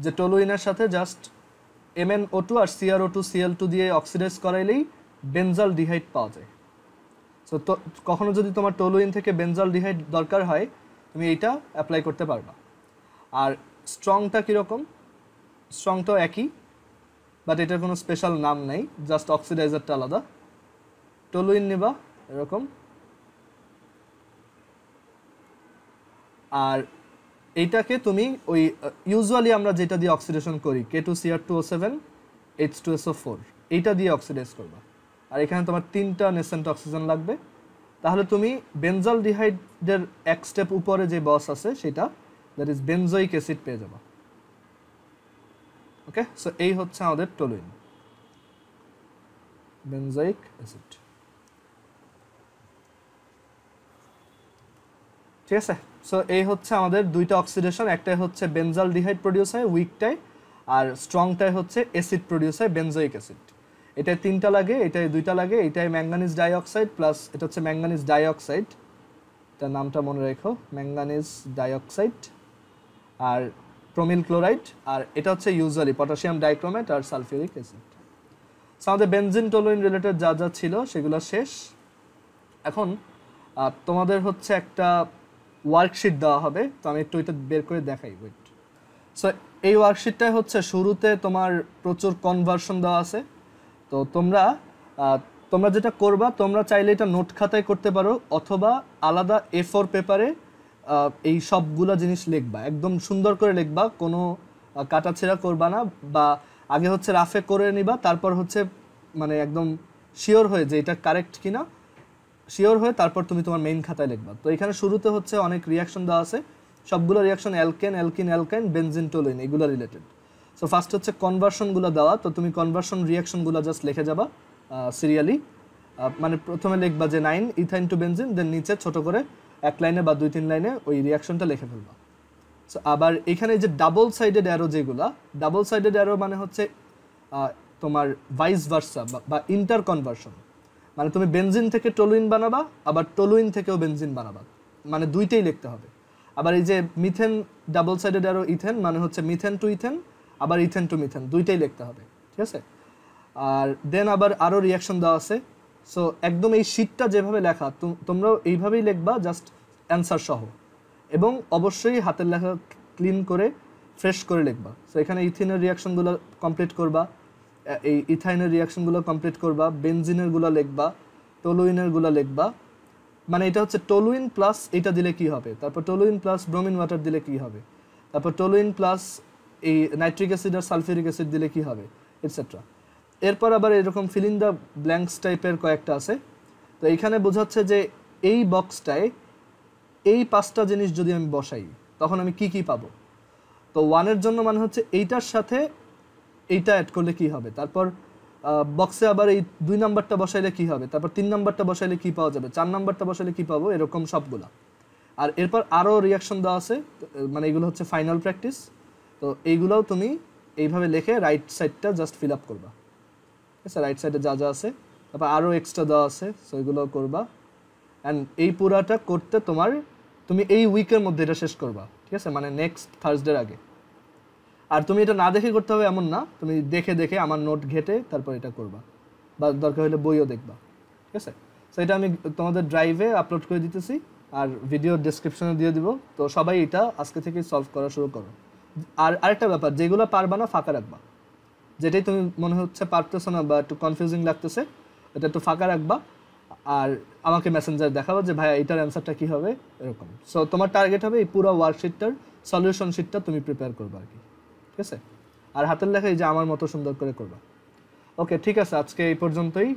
যে টলুইনের সাথে জাস্ট MnO2 আর CrO2Cl2 দিয়ে অক্সিডাইজ করাইলেই বেনজাল ডিহাইড পাওয়া যায়। সো তো কখনো যদি তোমার টলুইন থেকে বেনজাল ডিহাইড দরকার হয়, তুমি এইটা অ্যাপ্লাই করতে পারবা। আর স্ট্রংটা কীরকম, স্ট্রংটাও একই, বাট এটার কোনো স্পেশাল নাম নেই, জাস্ট অক্সিডাইজারটা আলাদা। টলুইন নিবা এরকম, আর এইটাকে তুমি ওই ইউজুয়ালি আমরা যেটা দিয়ে অক্সিডেশন করি K2Cr2O7 H2SO4, এইটা দিয়ে অক্সিডাইজ করবা। আর এখানে তোমার 3টা নেসেন্ট অক্সিজেন লাগবে, তাহলে তুমি বেনজাল ডিহাইডের এক স্টেপ উপরে যে বস আছে সেটা, দ্যাট ইজ বেনজোইক অ্যাসিড পেয়ে যাবা। ওকে, সো এই হচ্ছে আমাদের টলুইন, বেনজোইক অ্যাসিড। ঠিক আছে, সো এই হচ্ছে আমাদের দুইটা অক্সিডেশন, একটাই হচ্ছে বেনজাল ডিহাইড প্রডিউস হয় উইকটাই, আর স্ট্রংটাই হচ্ছে অ্যাসিড প্রডিউস হয় বেনজোইক অ্যাসিড। এটাই 3টা লাগে, এটাই 2টা লাগে, এটাই ম্যাঙ্গানিজ ডাইঅক্সাইড প্লাস এটা হচ্ছে ম্যাঙ্গানিজ ডাইঅক্সাইড, তার নামটা মনে রেখো, ম্যাঙ্গানিজ ডাইঅক্সাইড আর ক্রোমিল ক্লোরাইড, আর এটা হচ্ছে ইউজুয়ালি পটাশিয়াম ডাইক্রোমেট আর সালফিউরিক অ্যাসিড। সো আমাদের বেনজিন টলুইন রিলেটেড যা যা ছিল সেগুলো শেষ। এখন তোমাদের হচ্ছে একটা ওয়ার্কশিট দেওয়া হবে, তো আমি একটু এটা বের করে দেখাই, ওয়েট। সো এই ওয়ার্কশিটটায় হচ্ছে শুরুতে তোমার প্রচুর কনভার্সন দেওয়া আছে। তো তোমরা যেটা করবা, তোমরা চাইলে এটা নোট খাতায় করতে পারো, অথবা আলাদা A4 পেপারে এই সবগুলা জিনিস লিখবা, একদম সুন্দর করে লিখবা, কোনো কাটাছেঁড়া করবা না, বা আগে হচ্ছে রাফে করে নিবা, তারপর হচ্ছে মানে একদম শিওর হয়ে যে এটা কারেক্ট কিনা, শিওর হয়ে তারপর তুমি তোমার মেইন খাতায় লিখবা। তো এখানে শুরুতে হচ্ছে অনেক রিয়াকশন দেওয়া আছে, সবগুলো reaction alkane, alkyne, অ্যালকাইন, benzene, toluene এগুলো রিলেটেড। সো ফার্স্ট হচ্ছে কনভার্সনগুলো দেওয়া, তো তুমি কনভার্সন রিয়াকশনগুলো জাস্ট লিখে যাবা সিরিয়ালি। মানে প্রথমে লিখবা যে 9 ইথাইন টু বেনজিন, দেন নিচে ছোট করে এক লাইনে বা 2-3 লাইনে ওই রিঅ্যাকশনটা লিখে ফেলবা। সো আবার এখানে যে ডাবল সাইডেড অ্যারো যেগুলা, ডাবল সাইডেড অ্যারো মানে হচ্ছে তোমার ভাইস ভার্সা বা ইন্টার কনভার্সন, মানে তুমি বেনজিন থেকে টলুইন বানাবা, আবার টলুইন থেকেও বেনজিন বানাবা, মানে দুইটাই লিখতে হবে। আবার এই যে methane double sided arrow ethane মানে হচ্ছে মিথেন টু ইথেন, আবার ইথেন টু মিথেন, দুইটাই লিখতে হবে, ঠিক আছে। আর দেন আবার আরও রিয়াকশন দেওয়া আছে। সো একদম এই শীটটা যেভাবে লেখা তোমরাও এইভাবেই লিখবা, জাস্ট অ্যান্সার সহ, এবং অবশ্যই হাতের লেখা ক্লিন করে ফ্রেশ করে লিখবা। সো এখানে ইথিনের রিয়াকশনগুলো কমপ্লিট করবা, এই ইথাইনের রিয়াকশনগুলো কমপ্লিট করবা, বেনজিনেরগুলো লিখবা, টলুইনেরগুলো লিখবা। মানে এটা হচ্ছে টলুইন প্লাস এটা দিলে কি হবে, তারপর টলুইন প্লাস ব্রোমিন ওয়াটার দিলে কি হবে, তারপর টলুইন প্লাস এই নাইট্রিক অ্যাসিড আর সালফিউরিক অ্যাসিড দিলে কি হবে, এটসেট্রা। এরপর আবার এরকম ফিলিং দ্য ব্ল্যাঙ্কস টাইপের কয়েকটা আছে। তো এইখানে বোঝাচ্ছে যে এই বক্সটায় এই 5টা জিনিস যদি আমি বসাই তখন আমি কি কি পাবো। তো 1-এর জন্য মানে হচ্ছে এইটার সাথে এইটা অ্যাড করলে কি হবে, তারপর বক্সে আবার এই 2 নাম্বারটা বসাইলে কি হবে, তারপর 3 নাম্বারটা বসাইলে কি পাওয়া যাবে, 4 নাম্বারটা বসাইলে কি পাবো, এরকম সবগুলা। আর এরপর আরও রিয়াকশন দেওয়া আছে, মানে এগুলো হচ্ছে ফাইনাল প্র্যাকটিস। তো এইগুলোও তুমি এইভাবে লিখে রাইট সাইডটা জাস্ট ফিল আপ করবা, ঠিক আছে, রাইট সাইডে যা যা আছে। তারপর আরও এক্সট্রা দেওয়া আছে, সো এগুলোও করবা। অ্যান্ড এই পুরাটা করতে তুমি এই উইকের মধ্যে এটা শেষ করবা, ঠিক আছে, মানে নেক্সট থার্সডের আগে। আর তুমি এটা না দেখে করতে হবে এমন না, তুমি দেখে দেখে আমার নোট ঘেটে তারপর এটা করবা, বা দরকার হলে বইও দেখবা, ঠিক আছে। সো এটা আমি তোমাদের ড্রাইভে আপলোড করে দিতেছি, আর ভিডিও ডেসক্রিপশনে দিয়ে দিব। তো সবাই এটা আজকে থেকে সলভ করা শুরু করো। আর আরেকটা ব্যাপার, যেগুলো পারবা না ফাঁকা রাখবা, যেটাই তুমি মনে হচ্ছে পারতেছো না বা একটু কনফিউজিং লাগতেছে, এটা একটু ফাঁকা রাখবা, আর আমাকে মেসেঞ্জার দেখাবো যে ভাইয়া এটার অ্যান্সারটা কী হবে, এরকম। সো তোমার টার্গেট হবে এই পুরো ওয়ার্কশিটটার সলিউশন শিটটা তুমি প্রিপেয়ার করবা আর কি, ঠিক আছে। আর হাতের লেখা এই যে আমার মতো সুন্দর করে করবা। ওকে, ঠিক আছে, আজকে এই পর্যন্তই।